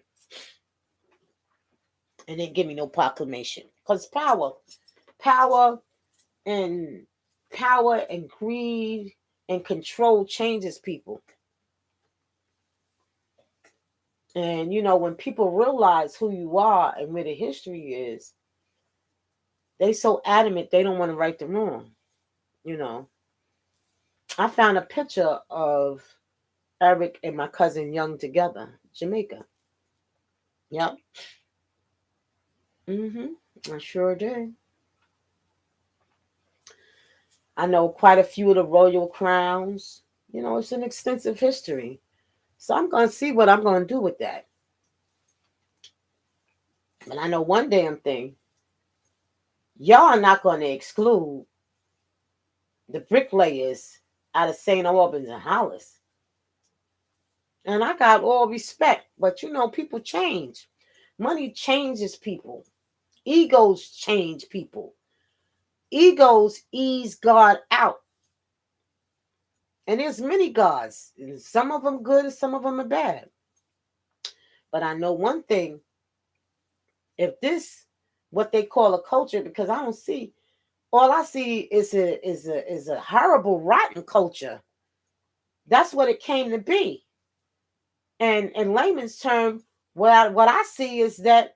Speaker 1: And then give me no proclamation. Because power and greed and control changes people. And you know, when people realize who you are and where the history is, they so adamant they don't want to right the wrong. You know, I found a picture of Eric and my cousin Young together, Jamaica. Yep. I sure did. I know quite a few of the royal crowns. You know, it's an extensive history. So I'm going to see what I'm going to do with that. But I know one damn thing. Y'all are not going to exclude the bricklayers out of St. Albans and Hollis. And I got all respect. But you know, people change. Money changes people. Egos change people. Egos ease God out. And there's many gods. Some of them good and some of them are bad. But I know one thing. If this, what they call a culture, because I don't see, all I see is a horrible, rotten culture. That's what it came to be. And in layman's term, what I see is that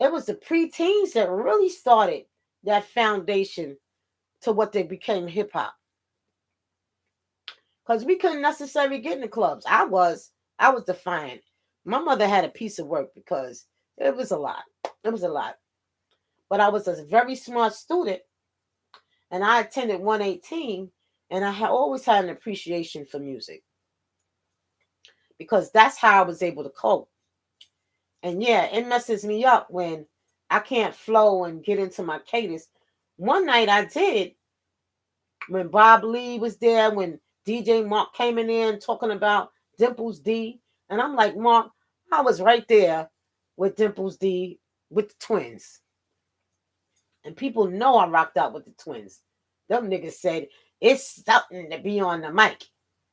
Speaker 1: it was the preteens that really started that foundation to what they became hip hop. Because we couldn't necessarily get in the clubs. I was defiant. My mother had a piece of work because it was a lot. It was a lot. But I was a very smart student, and I attended 118, and I had always had an appreciation for music because that's how I was able to cope. And yeah, it messes me up when I can't flow and get into my cadence. One night I did when Bob Lee was there, when DJ Mark came in there and talking about Dimples D. And I'm like, Mark, I was right there with Dimples D with the twins. And people know I rocked out with the twins. Them niggas said, it's something to be on the mic.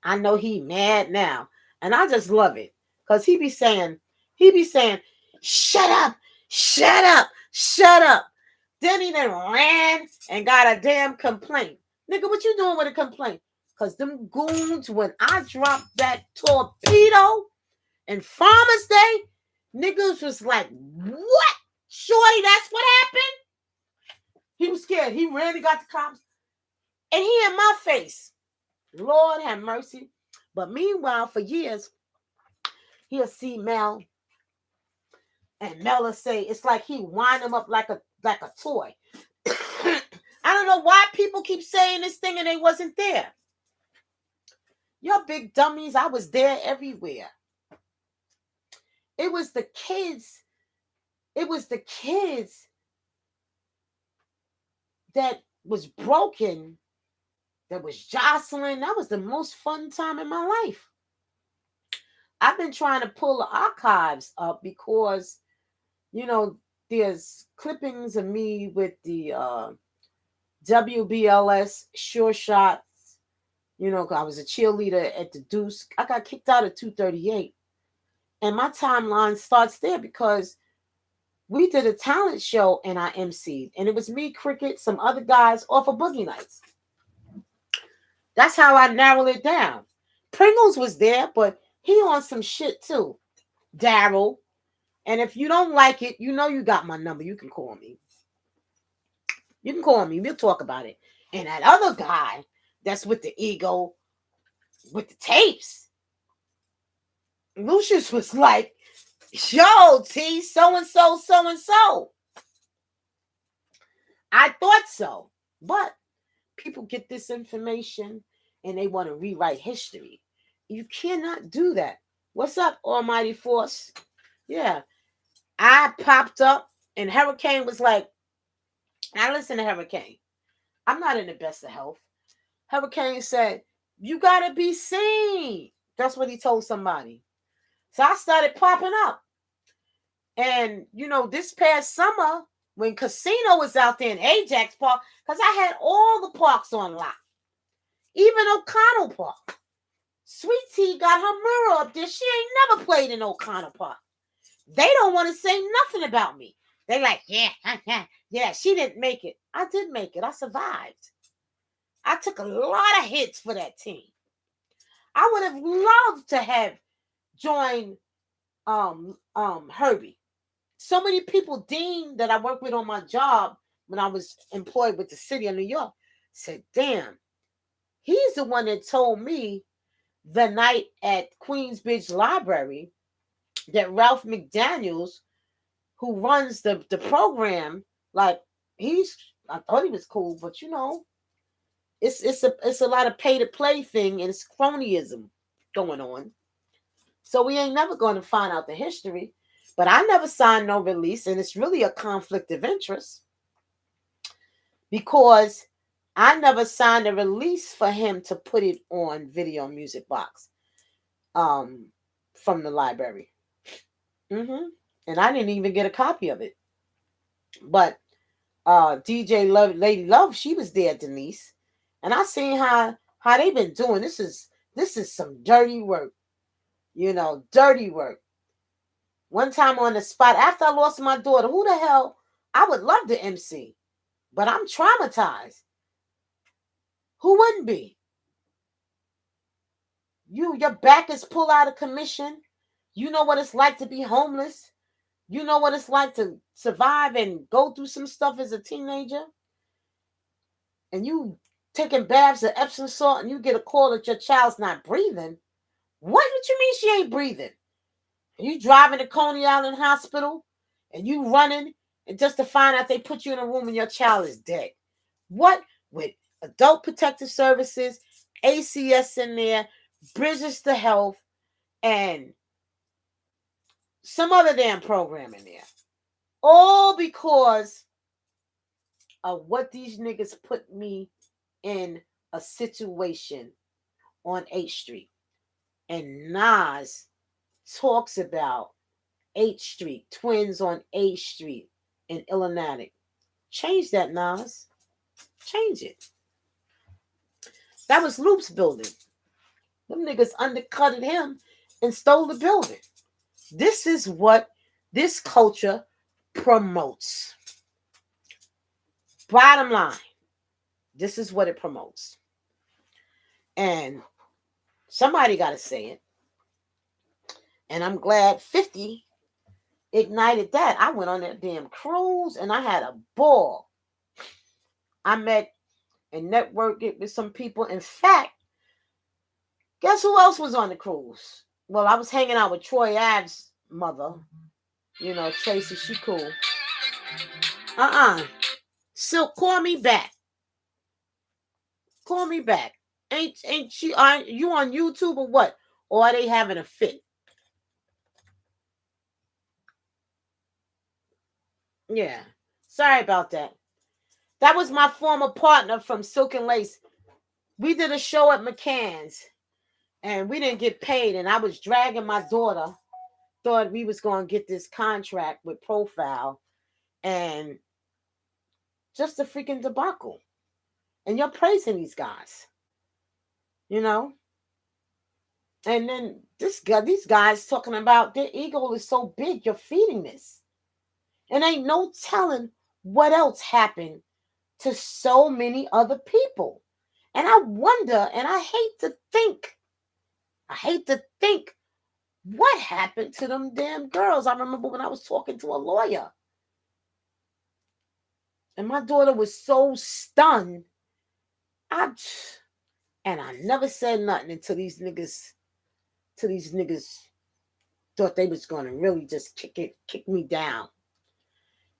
Speaker 1: I know he mad now. And I just love it. Because he be saying, shut up, shut up, shut up. Then he then ran and got a damn complaint. Nigga, what you doing with a complaint? Because them goons, when I dropped that torpedo in Farmer's Day, niggas was like, what? Shorty, that's what happened? He was scared. He ran and got the cops. And he in my face. Lord have mercy. But meanwhile, for years, he'll see Mel. And Mel will say, it's like he wind him up like a toy. I don't know why people keep saying this thing and they wasn't there. Y'all big dummies, I was there everywhere. It was the kids. It was the kids that was broken, that was jostling. That was the most fun time in my life. I've been trying to pull the archives up because, you know, there's clippings of me with the WBLS Sure Shots. You know, I was a cheerleader at the Deuce. I got kicked out at 238. And my timeline starts there because we did a talent show and I emceed. And it was me, Cricket, some other guys off of Boogie Nights. That's how I narrowed it down. Pringles was there, but he on some shit too. Daryl. And if you don't like it, you know you got my number. You can call me. You can call me. We'll talk about it. And that other guy that's with the ego, with the tapes, Lucius was like, yo, T, so-and-so, so-and-so. I thought so. But people get this information and they want to rewrite history. You cannot do that. What's up, Almighty Force? Yeah. I popped up and Hurricane was like, now listen to Hurricane. I'm not in the best of health. Hurricane said, you got to be seen. That's what he told somebody. So I started popping up. And, you know, this past summer, when Casino was out there in Ajax Park, because I had all the parks on lock, even O'Connell Park. Sweet Tea got her mirror up there. She ain't never played in O'Connell Park. They don't want to say nothing about me. They like, yeah, she didn't make it. I did make it. I survived. I took a lot of hits for that team. I would have loved to have joined Herbie. So many people, Dean, that I worked with on my job when I was employed with the city of New York, said, damn, he's the one that told me the night at Queensbridge Library that Ralph McDaniels, who runs the program, like I thought he was cool, but you know, it's a lot of pay to play thing and it's cronyism going on. So we ain't never going to find out the history. But I never signed no release, and it's really a conflict of interest because I never signed a release for him to put it on Video Music Box from the library. And I didn't even get a copy of it. But DJ Lady Love, she was there, Denise, and I seen how they been doing. This is some dirty work, dirty work. One time on the spot, after I lost my daughter, who the hell? I would love to MC, but I'm traumatized. Who wouldn't be? Your back is pulled out of commission. You know what it's like to be homeless. You know what it's like to survive and go through some stuff as a teenager. And you taking baths of Epsom salt and you get a call that your child's not breathing. What you mean she ain't breathing? And you driving to Coney Island Hospital and you running and just to find out they put you in a room and your child is dead. What? With Adult Protective Services, ACS in there, Bridges to Health, and some other damn program in there. All because of what these niggas put me in a situation on 8th Street. And Nas talks about 8th Street, twins on 8th Street in Illinois. Change that, Nas. Change it. That was Loop's building. Them niggas undercutted him and stole the building. This is what this culture promotes. Bottom line, this is what it promotes. And somebody got to say it. And I'm glad 50 ignited that. I went on that damn cruise and I had a ball. I met and networked with some people. In fact, guess who else was on the cruise? Well, I was hanging out with Troy Ave's mother. Tracy, she cool. Silk, call me back. Call me back. Ain't she? Are you on YouTube or what? Or are they having a fit? Yeah. Sorry about that. That was my former partner from Silk and Lace. We did a show at McCann's and we didn't get paid. And I was dragging my daughter. Thought we was going to get this contract with Profile. And just a freaking debacle. And you're praising these guys. And then these guys talking about their ego is so big, you're feeding this. And ain't no telling what else happened to so many other people. And I wonder, and I hate to think what happened to them damn girls. I remember when I was talking to a lawyer. And my daughter was so stunned. I never said nothing until these niggas thought they was going to really just kick me down.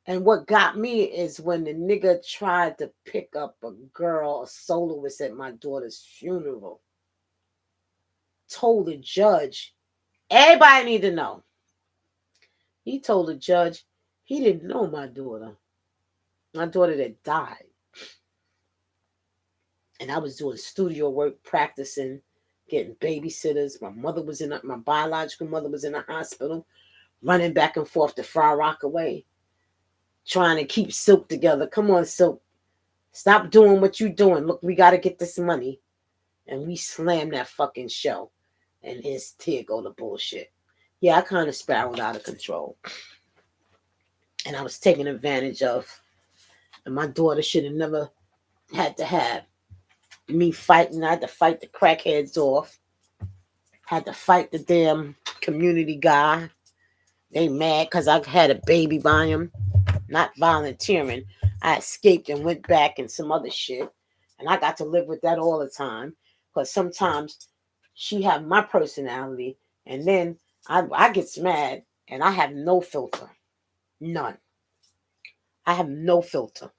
Speaker 1: And what got me is when the nigga tried to pick up a girl, a soloist at my daughter's funeral. Told the judge, everybody need to know. He told the judge he didn't know my daughter. My daughter that died. And I was doing studio work, practicing, getting babysitters. My biological mother was in the hospital, running back and forth to Far Rockaway, trying to keep Silk together. Come on, Silk. Stop doing what you're doing. Look, we got to get this money. And we slammed that fucking show. And here go the bullshit. Yeah, I kind of spiraled out of control. And I was taken advantage of. And my daughter should have never had to have me fighting. I had to fight the crackheads off. Had to fight the damn community guy. They mad because I had a baby by him. Not volunteering. I escaped and went back and some other shit. And I got to live with that all the time. Because sometimes she have my personality. And then I get mad and I have no filter. None. I have no filter.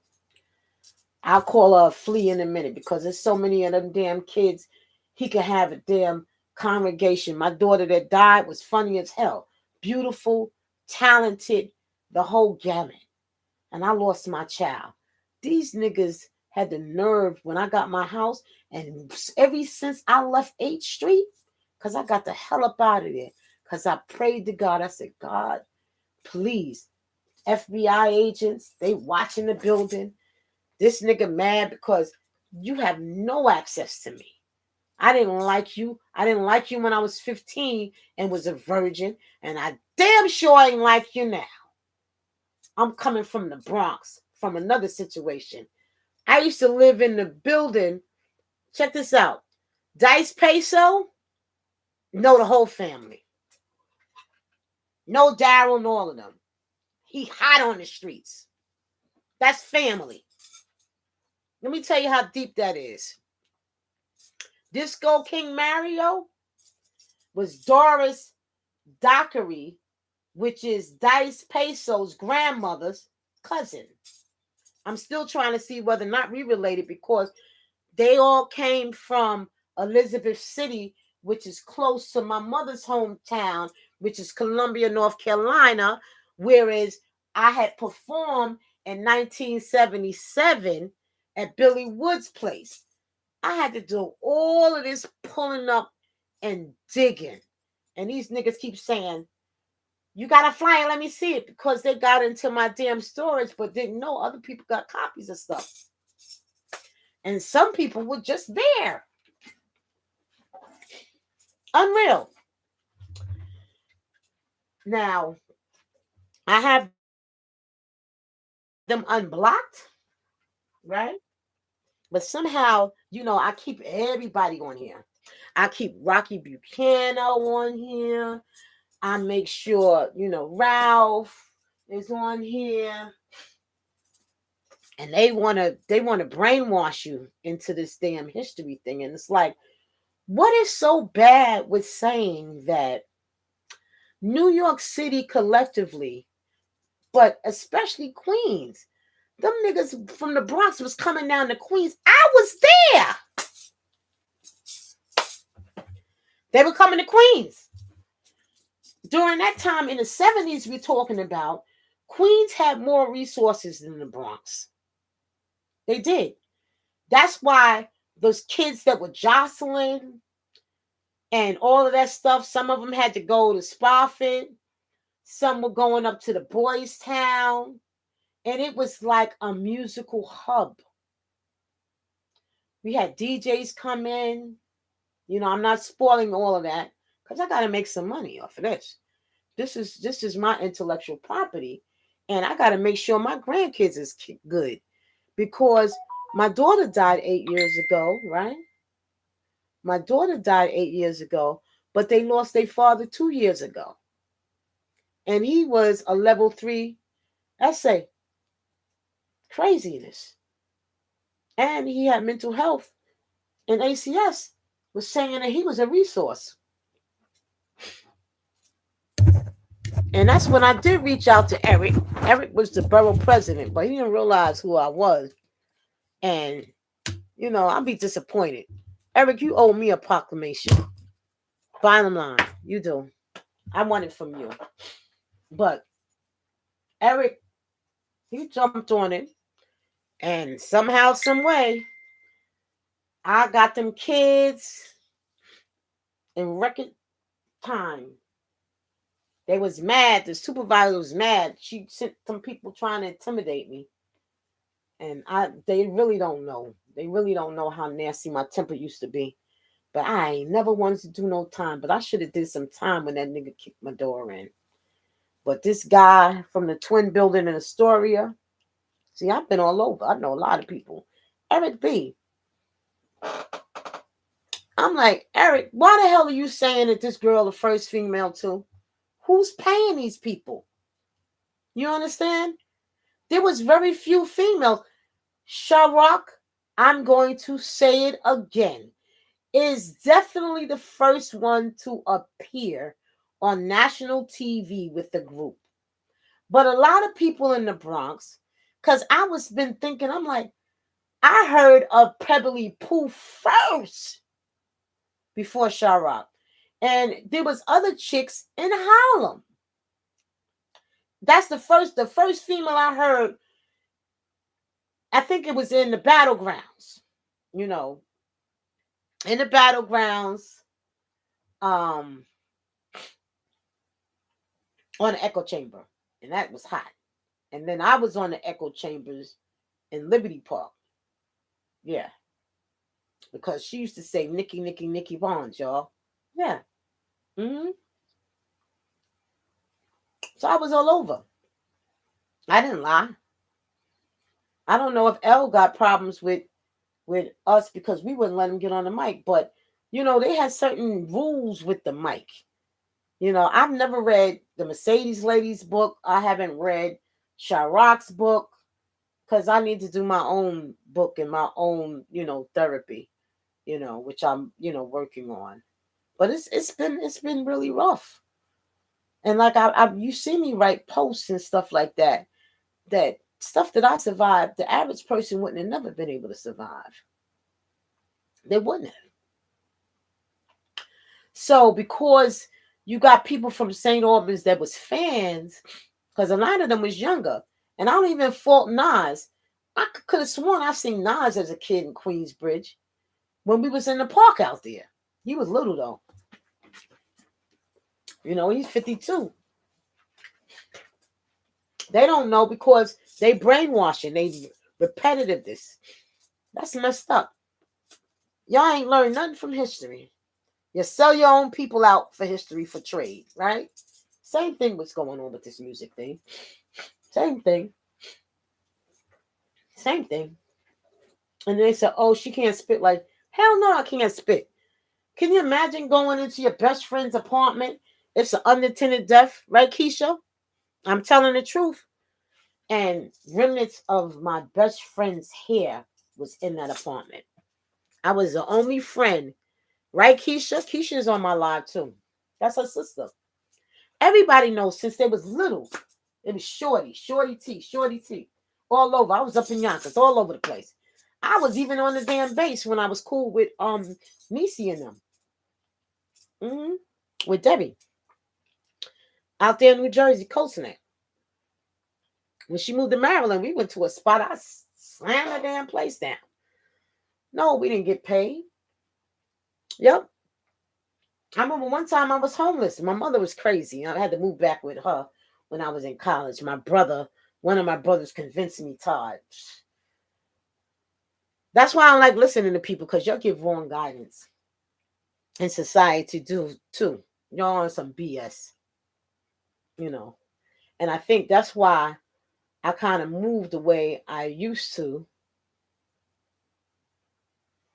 Speaker 1: I'll call her a flea in a minute because there's so many of them damn kids. He could have a damn congregation. My daughter that died was funny as hell. Beautiful, talented, the whole gamut. And I lost my child. These niggas had the nerve when I got my house, and ever since I left 8th Street, because I got the hell up out of there, because I prayed to God. I said, God, please, FBI agents, they watching the building. This nigga mad because you have no access to me. I didn't like you. I didn't like you when I was 15 and was a virgin, and I damn sure ain't like you now. I'm coming from the Bronx, from another situation. I used to live in the building. Check this out. Dice Peso, know the whole family. Know Daryl and all of them. He hot on the streets. That's family. Let me tell you how deep that is. Disco King Mario was Doris Dockery, which is Dice Peso's grandmother's cousin. I'm still trying to see whether or not we related, because they all came from Elizabeth City, which is close to my mother's hometown, which is Columbia, North Carolina, whereas I had performed in 1977 at Billy Wood's place. I had to do all of this pulling up and digging. And these niggas keep saying, you got a flyer, let me see it, because they got into my damn storage, but didn't know other people got copies of stuff. And some people were just there. Unreal. Now, I have them unblocked, right? But somehow, I keep everybody on here. I keep Rocky Buchanan on here. I make sure, Ralph is on here. And they want to brainwash you into this damn history thing. And it's like, what is so bad with saying that New York City collectively, but especially Queens, them niggas from the Bronx was coming down to Queens. I was there. They were coming to Queens. During that time in the 70s, we're talking about, Queens had more resources than the Bronx. They did. That's why those kids that were jostling and all of that stuff, some of them had to go to Spofford. Some were going up to the Boys Town. And it was like a musical hub. We had DJs come in. I'm not spoiling all of that because I got to make some money off of this. This is my intellectual property. And I got to make sure my grandkids is good. Because my daughter died 8 years ago, right? My daughter died 8 years ago, but they lost their father 2 years ago. And he was a level 3 essay. Craziness. And he had mental health. And ACS was saying that he was a resource. And that's when I did reach out to Eric. Eric was the borough president, but he didn't realize who I was. And, I'd be disappointed. Eric, you owe me a proclamation. Bottom line, you do. I want it from you. But Eric, he jumped on it. And somehow, some way, I got them kids in record time. They was mad. The supervisor was mad. She sent some people trying to intimidate me. And they really don't know. They really don't know how nasty my temper used to be. But I ain't never wanted to do no time. But I should have did some time when that nigga kicked my door in. But this guy from the Twin Building in Astoria, see, I've been all over. I know a lot of people. Eric B. I'm like, Eric, why the hell are you saying that this girl the first female too? Who's paying these people? You understand? There was very few females. Sharrock, I'm going to say it again, is definitely the first one to appear on national TV with the group. But a lot of people in the Bronx, because I was been thinking, I'm like, I heard of Pebbly Pooh first before Sharrock. And there was other chicks in Harlem. That's the first female I heard. I think it was in the battlegrounds, you know, in the battlegrounds, on the echo chamber. And that was hot. And then I was on the echo chambers in Liberty Park. Yeah. Because she used to say Nikki Bonds, y'all. Yeah. Mm-hmm. So I was all over. I didn't lie. I don't know if L got problems with us because we wouldn't let him get on the mic, but you know, they had certain rules with the mic. You know, I've never read the Mercedes Ladies book. I haven't read Chirac's book because I need to do my own book and my own, you know, therapy, you know, which I'm, you know, working on. But it's been really rough. And like I you see me write posts and stuff like that. That stuff that I survived, the average person wouldn't have never been able to survive. They wouldn't have. So because you got people from St. Albans that was fans, because a lot of them was younger, and I don't even fault Nas. I could have sworn I seen Nas as a kid in Queensbridge when we was in the park out there. He was little though. You know, he's 52. They don't know because they brainwashing. They repetitive this. That's messed up. Y'all ain't learned nothing from history. You sell your own people out for history for trade, right? Same thing what's going on with this music thing. Same thing. Same thing. And they said, oh, she can't spit. Like, hell no, I can't spit. Can you imagine going into your best friend's apartment? It's an unattended death, right, Keisha? I'm telling the truth. And remnants of my best friend's hair was in that apartment. I was the only friend, right, Keisha? Keisha's on my live too. That's her sister. Everybody knows since they was little. It was Shorty T, all over. I was up in Yonkers, all over the place. I was even on the damn base when I was cool with Nisi and them. Mm-hmm. With Debbie. Out there in New Jersey, coasting it. When she moved to Maryland, we went to a spot. I slammed the damn place down. No, we didn't get paid. Yep. I remember one time I was homeless. My mother was crazy. I had to move back with her when I was in college. One of my brothers convinced me, Todd. That's why I don't like listening to people, because y'all give wrong guidance. And society do too. Y'all on some BS. You know. And I think that's why I kind of moved the way I used to.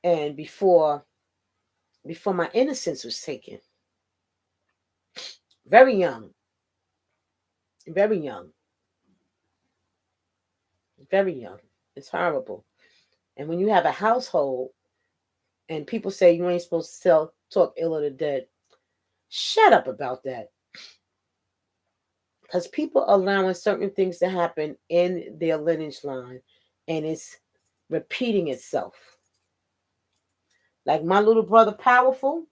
Speaker 1: And before my innocence was taken. Very young. Very young. Very young. It's horrible. And when you have a household and people say you ain't supposed to talk ill of the dead, shut up about that. Because people are allowing certain things to happen in their lineage line, and it's repeating itself. Like my little brother, Powerful,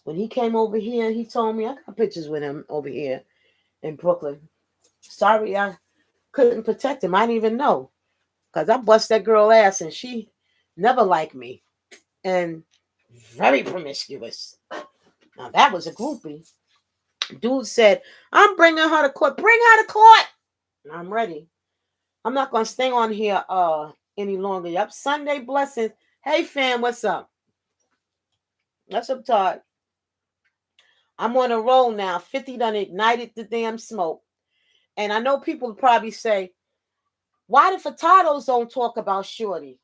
Speaker 1: when he came over here, he told me, I got pictures with him over here in Brooklyn. Sorry, I couldn't protect him. I didn't even know. Because I bust that girl ass, and she never liked me. And very promiscuous. Now, that was a groupie. Dude said, I'm bringing her to court. Bring her to court. I'm ready. I'm not going to stay on here any longer. Yep. Sunday blessings. Hey, fam, what's up? What's up, Todd? I'm on a roll now. 50 done ignited the damn smoke. And I know people probably say, why the Furtados don't talk about Shorty?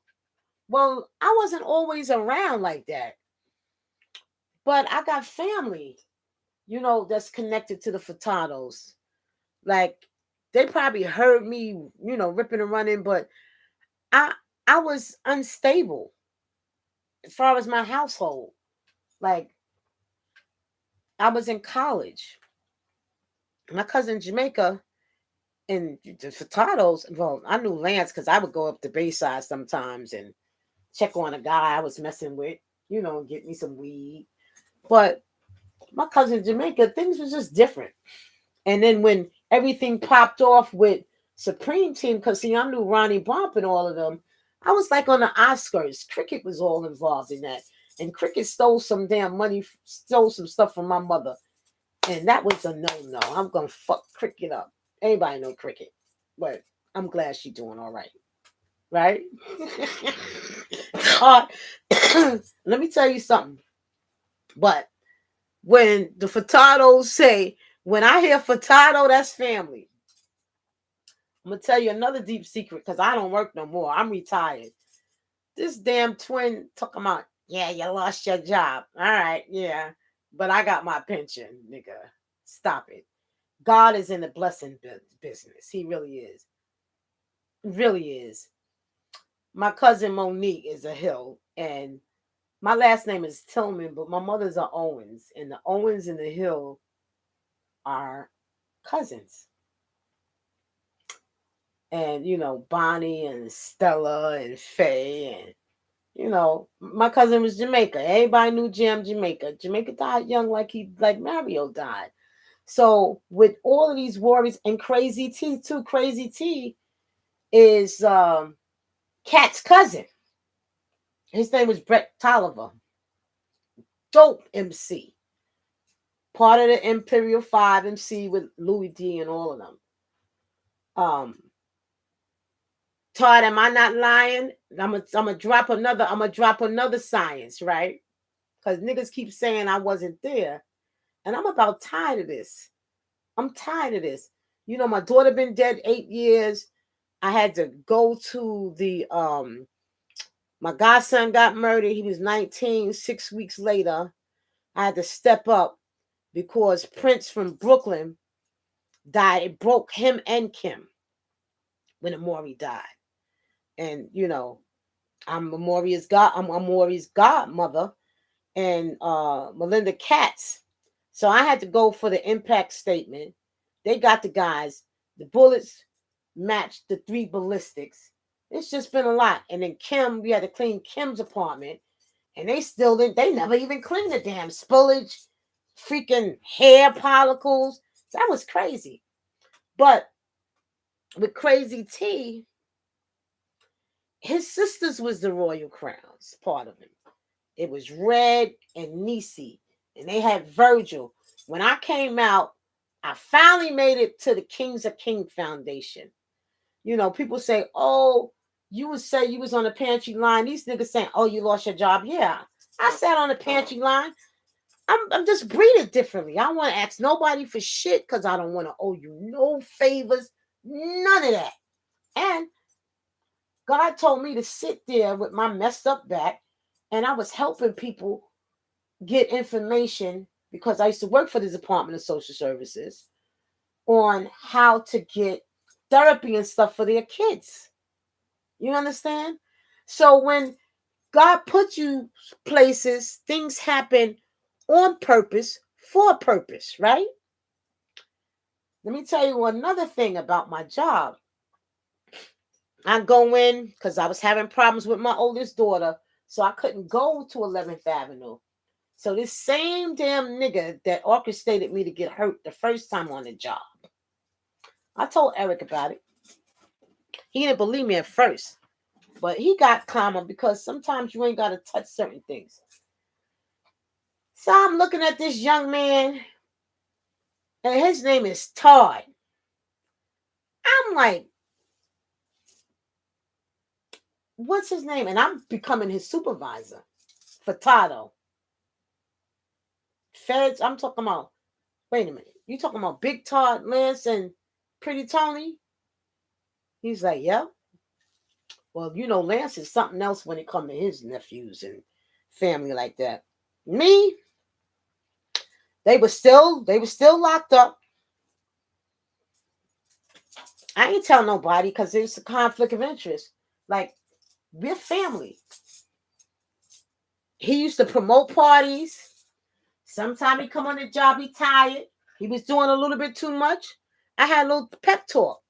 Speaker 1: Well, I wasn't always around like that. But I got family, you know, that's connected to the Furtados. Like, they probably heard me, you know, ripping and running, but I was unstable as far as my household. Like, I was in college. My cousin Jamaica and the Furtados, well, I knew Lance because I would go up to Bayside sometimes and check on a guy I was messing with, you know, get me some weed. But my cousin in Jamaica, things was just different. And then when everything popped off with Supreme Team, because see, I knew Ronnie Bump and all of them, I was like on the Oscars. Cricket was all involved in that. And Cricket stole some damn money, stole some stuff from my mother. And that was a no-no. I'm going to fuck Cricket up. Anybody know Cricket. But I'm glad she's doing all right. Right? Let me tell you something. But when the Furtados say, when I hear Furtado, that's family. I'm going to tell you another deep secret because I don't work no more. I'm retired. This damn twin talking about, yeah, you lost your job. All right, yeah. But I got my pension, nigga. Stop it. God is in the blessing business. He really is. Really is. My cousin Monique is a Hill, and my last name is Tillman, but my mother's are Owens, and the Owens and the Hill are cousins. And, you know, Bonnie and Stella and Faye and, you know, my cousin was Jamaica. Everybody knew Jam Jamaica. Jamaica died young like Mario died. So with all of these worries and Crazy T too, Crazy T is Cat's cousin. His name was Brett Tolliver. Dope MC. Part of the Imperial 5 MC with Louis D and all of them. Todd, am I not lying? I'm gonna drop another science, right? Because niggas keep saying I wasn't there. And I'm about tired of this. I'm tired of this. You know, my daughter been dead 8 years. I had to go to the my godson got murdered. He was 19. 6 weeks later, I had to step up because Prince from Brooklyn died. It broke him and Kim when Amori died. And you know, I'm Amori's godmother and Melinda Katz. So I had to go for the impact statement. They got the guys. The bullets matched the 3 ballistics. It's just been a lot. And then Kim, we had to clean Kim's apartment. And they still didn't, they never even cleaned the damn spillage, freaking hair follicles. That was crazy. But with Crazy T, his sisters was the Royal Crowns, part of him. It was Red and Nisi. And they had Virgil. When I came out, I finally made it to the Kings of King Foundation. You know, people say, oh, you would say you was on the pantry line. These niggas saying, oh, you lost your job. Yeah, I sat on the pantry line. I'm just breeded differently. I don't want to ask nobody for shit because I don't want to owe you no favors. None of that. And God told me to sit there with my messed up back, and I was helping people get information because I used to work for the Department of Social Services on how to get therapy and stuff for their kids. You understand? So when God puts you places, things happen on purpose, for a purpose, right? Let me tell you another thing about my job. I go in because I was having problems with my oldest daughter, so I couldn't go to 11th Avenue. So this same damn nigga that orchestrated me to get hurt the first time on the job, I told Eric about it. He didn't believe me at first, but he got calmer because sometimes you ain't got to touch certain things. So I'm looking at this young man, and his name is Todd. I'm like, what's his name? And I'm becoming his supervisor, Furtado. Feds, I'm talking about, wait a minute. You talking about Big Todd, Lance, and Pretty Tony? He's like, yeah. Well, you know, Lance is something else when it comes to his nephews and family like that. Me, they were still locked up. I ain't tell nobody because there's a conflict of interest. Like, we're family. He used to promote parties. Sometimes he come on the job, he tired. He was doing a little bit too much. I had a little pep talk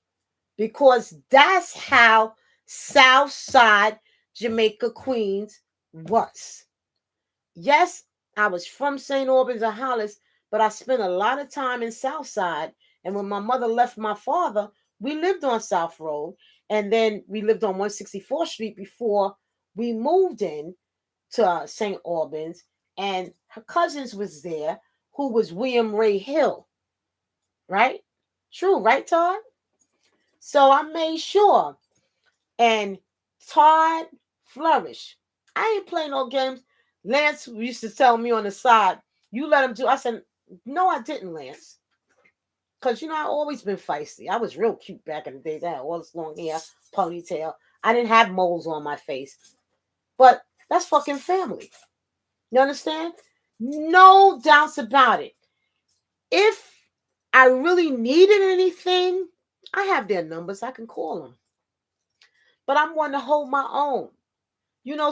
Speaker 1: because that's how South Side Jamaica Queens was. Yes, I was from St. Albans or Hollis, but I spent a lot of time in Southside. And when my mother left my father, we lived on South Road. And then we lived on 164th Street before we moved in to St. Albans. And her cousins was there, who was William Ray Hill. Right? True, right, Todd? So I made sure. And Todd flourished. I ain't playing no games. Lance used to tell me on the side, you let him do. I said, no, I didn't, Lance. Because, I always been feisty. I was real cute back in the days. I had all this long hair, ponytail. I didn't have moles on my face. But that's fucking family. You understand? No doubts about it. If I really needed anything, I have their numbers. I can call them. But I'm one to hold my own.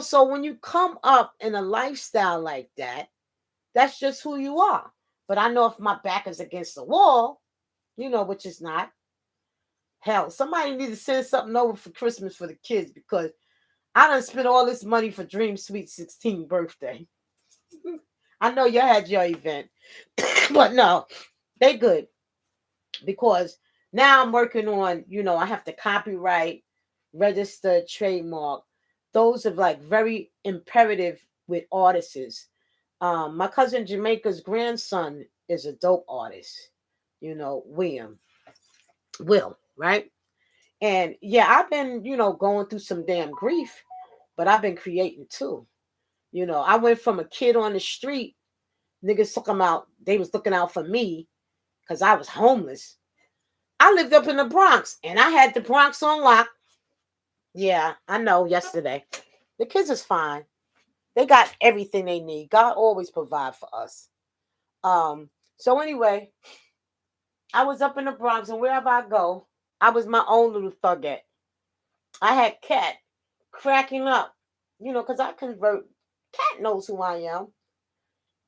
Speaker 1: So when you come up in a lifestyle like that, that's just who you are. But I know if my back is against the wall, which is not. Hell, somebody needs to send something over for Christmas for the kids because I done spent all this money for Dream Sweet 16 birthday. I know you had your event, but no, they good. Because now I'm working on, I have to copyright, register, trademark. Those are like very imperative with artists. My cousin Jamaica's grandson is a dope artist, Will, right? And yeah, I've been, going through some damn grief, but I've been creating too. I went from a kid on the street, niggas took them out, they was looking out for me because I was homeless. I lived up in the Bronx and I had the Bronx on lock. Yeah, I know, yesterday. The kids is fine. They got everything they need. God always provide for us. So anyway, I was up in the Bronx and wherever I go, I was my own little thugette. I had Cat cracking up, because I convert. Cat knows who I am.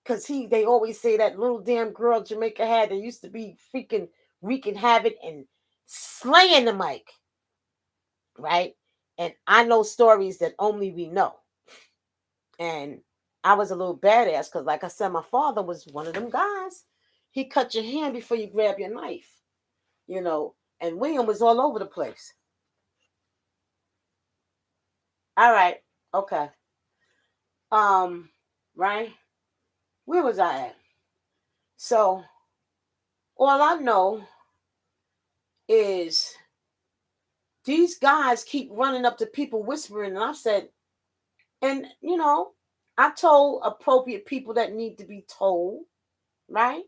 Speaker 1: Because they always say that little damn girl Jamaica had that used to be freaking wreaking havoc and slaying the mic. Right? And I know stories that only we know. And I was a little badass because, like I said, my father was one of them guys. He cut your hand before you grab your knife, and William was all over the place. All right. Okay. Right? Where was I at? So, all I know is these guys keep running up to people whispering, and I said, and, I told appropriate people that need to be told, right?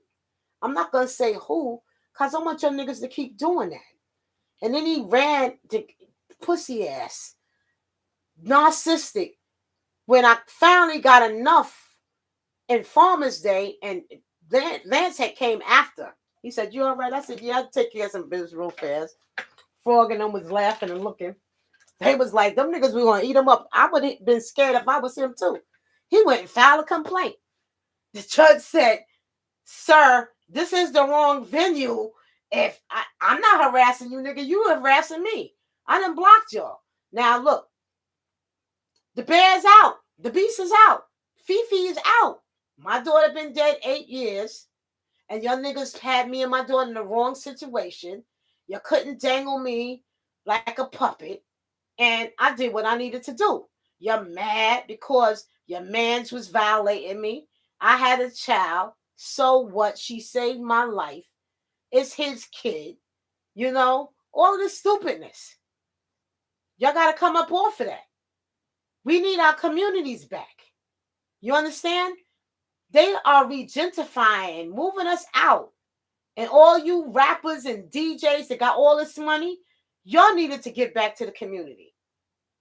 Speaker 1: I'm not going to say who, because I want your niggas to keep doing that. And then he ran to pussy ass, narcissistic. When I finally got enough in Farmer's Day, and Lance had came after. He said, you all right? I said, yeah, I'll take care of some business real fast. Frog and them was laughing and looking. They was like, them niggas, we going to eat them up. I would have been scared if I was him too. He went and filed a complaint. The judge said, sir, this is the wrong venue. If I'm not harassing you, nigga, you harassing me. I done blocked y'all. Now look, the bear's out. The beast is out. Fifi is out. My daughter been dead 8 years. And y'all niggas had me and my daughter in the wrong situation. You couldn't dangle me like a puppet. And I did what I needed to do. You're mad because your mans was violating me. I had a child. So what? She saved my life. It's his kid. All of this stupidness. Y'all got to come up off of that. We need our communities back. You understand? They are regentrifying, moving us out. And all you rappers and DJs that got all this money, y'all needed to get back to the community.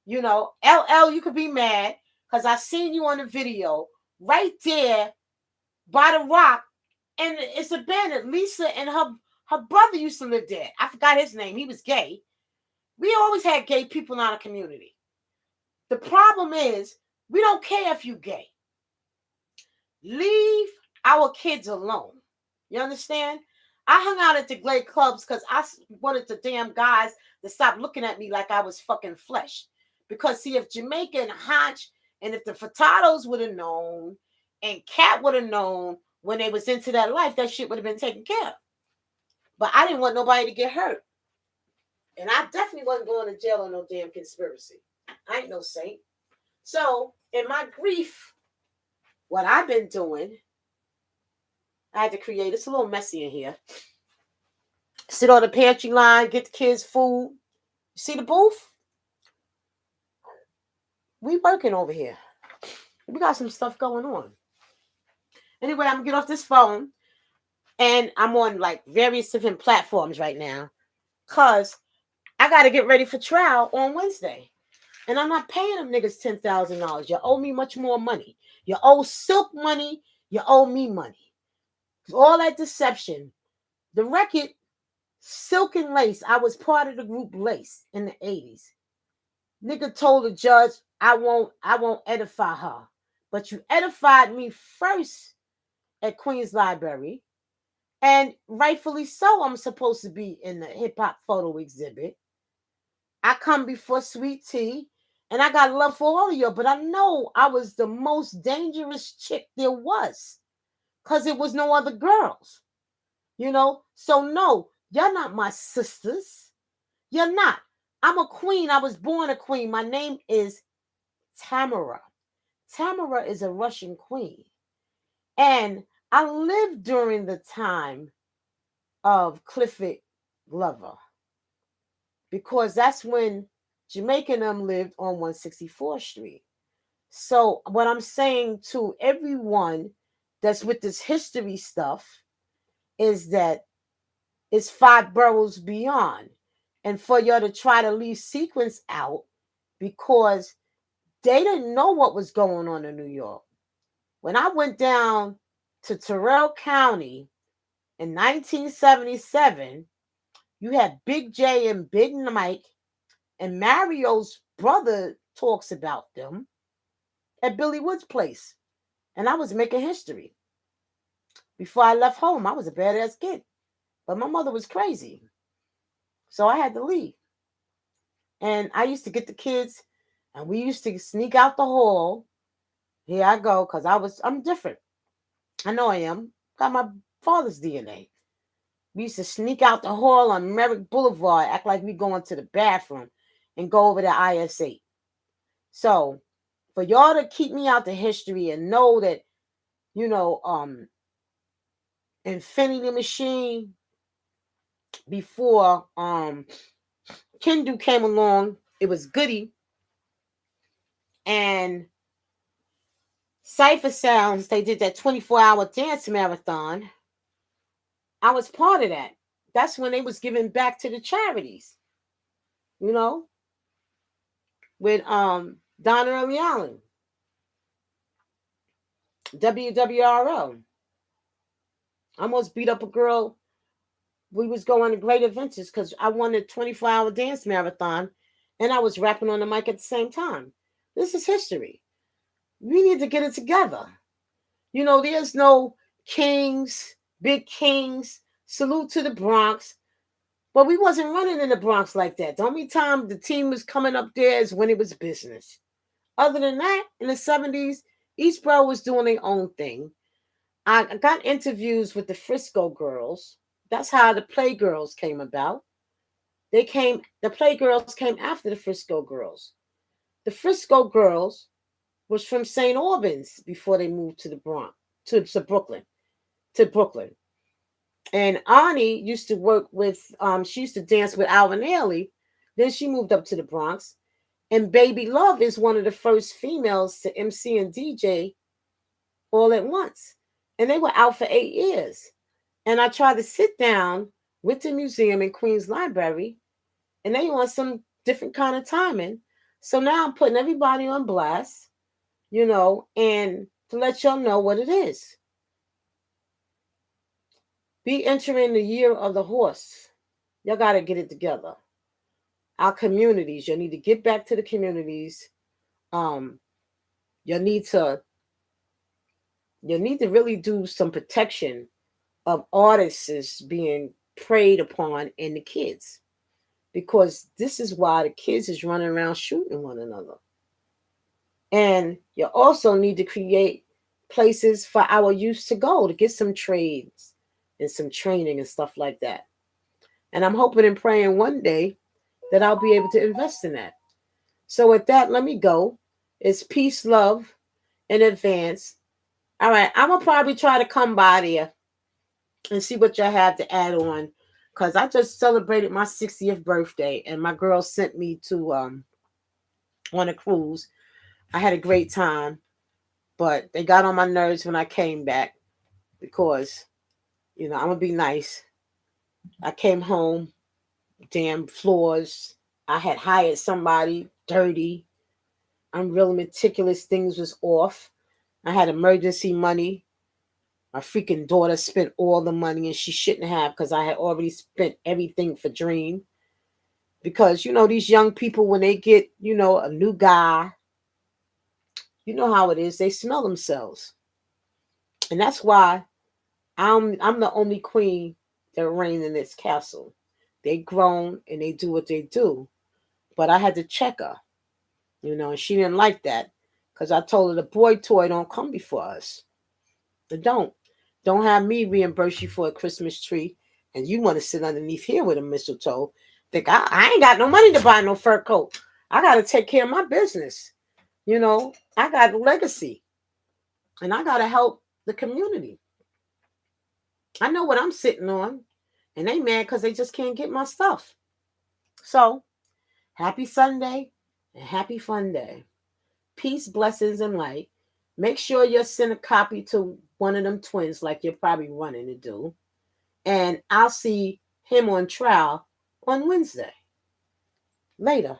Speaker 1: LL, you could be mad because I seen you on the video right there by the rock. And it's abandoned. Lisa and her brother used to live there. I forgot his name. He was gay. We always had gay people in our community. The problem is we don't care if you gay. Leave our kids alone. You understand? I hung out at the gay clubs because I wanted the damn guys to stop looking at me like I was fucking flesh. Because see, if Jamaica and Hodge and if the Furtados would have known, And Cat would have known when they was into that life, that shit would have been taken care of. But I didn't want nobody to get hurt. And I definitely wasn't going to jail on no damn conspiracy. I ain't no saint. So in my grief, what I've been doing, I had to create, it's a little messy in here. Sit on the pantry line, get the kids food. You see the booth? We working over here. We got some stuff going on. Anyway, I'm gonna get off this phone, and I'm on like various different platforms right now, cause I got to get ready for trial on Wednesday, and I'm not paying them niggas $10,000. You owe me much more money. You owe Silk money. You owe me money. All that deception. The record, Silk and Lace. I was part of the group Lace in the 80s. Nigga told the judge, I won't edify her. But you edified me first at Queen's Library. And rightfully so, I'm supposed to be in the hip-hop photo exhibit. I come before Sweet Tea, and I got love for all of you, but I know I was the most dangerous chick there was, because it was no other girls. So no, you're not my sisters. You're not. I'm a queen. I was born a queen. My name is Tamara. Tamara is a Russian queen. And I lived during the time of Clifford Glover, because that's when Jamaica and them lived on 164th Street. So what I'm saying to everyone that's with this history stuff is that it's 5 boroughs beyond. And for y'all to try to leave sequence out, because they didn't know what was going on in New York. When I went down to Terrell County in 1977, you had Big J and Big Mike, and Mario's brother talks about them at Billy Wood's place. And I was making history. Before I left home, I was a badass kid. But my mother was crazy. So I had to leave. And I used to get the kids, and we used to sneak out the hall. Here I go, because I'm different. I know I am. Got my father's DNA. We used to sneak out the hall on Merrick Boulevard, act like we going to the bathroom, and go over to IS8. So for y'all to keep me out the history and know that, Infinity Machine, before Kendu came along, it was Goody. And Cypher Sounds, they did that 24-hour dance marathon. I was part of that. That's when they was giving back to the charities. With Donna Early Allen. WWRO. I almost beat up a girl. We was going to Great Adventures because I won a 24-hour dance marathon, and I was rapping on the mic at the same time. This is history. We need to get it together. There's no kings, big kings. Salute to the Bronx. But we wasn't running in the Bronx like that. The only time the team was coming up there is when it was business. Other than that, in the 70s, East Borough was doing their own thing. I got interviews with the Frisco girls. That's how the Playgirls came about. The Playgirls came after the Frisco girls. The Frisco girls was from St. Albans before they moved to the Bronx, to Brooklyn. And Ani used to work with, she used to dance with Alvin Ailey. Then she moved up to the Bronx. And Baby Love is one of the first females to MC and DJ all at once. And they were out for 8 years. And I tried to sit down with the museum in Queen's Library, and they want some different kind of timing. So now I'm putting everybody on blast, and to let y'all know what it is. Be entering the year of the horse. Y'all got to get it together. Our communities, you need to get back to the communities. You need to really do some protection of artists being preyed upon and the kids, because this is why the kids is running around shooting one another. And you also need to create places for our youth to go to get some trades and some training and stuff like that. And I'm hoping and praying one day that I'll be able to invest in that. So with that, let me go. It's peace, love in advance. All right, I'm going to probably try to come by there and see what y'all have to add on. Because I just celebrated my 60th birthday, and my girls sent me to on a cruise. I had a great time, but they got on my nerves when I came back because, I'm going to be nice. I came home, damn floors. I had hired somebody dirty. I'm real meticulous. Things was off. I had emergency money. My freaking daughter spent all the money and she shouldn't have because I had already spent everything for Dream. Because, these young people, when they get, a new guy, you know how it is. They smell themselves. And that's why I'm the only queen that reigns in this castle. They grown and they do what they do. But I had to check her, and she didn't like that. Because I told her the boy toy don't come before us. It don't. Don't have me reimburse you for a Christmas tree and you want to sit underneath here with a mistletoe. Think I ain't got no money to buy no fur coat. I got to take care of my business. I got a legacy and I got to help the community. I know what I'm sitting on and they mad because they just can't get my stuff. So happy Sunday and happy fun day. Peace, blessings, and light. Make sure you send a copy to one of them twins like you're probably running to do. And I'll see him on trial on Wednesday. Later.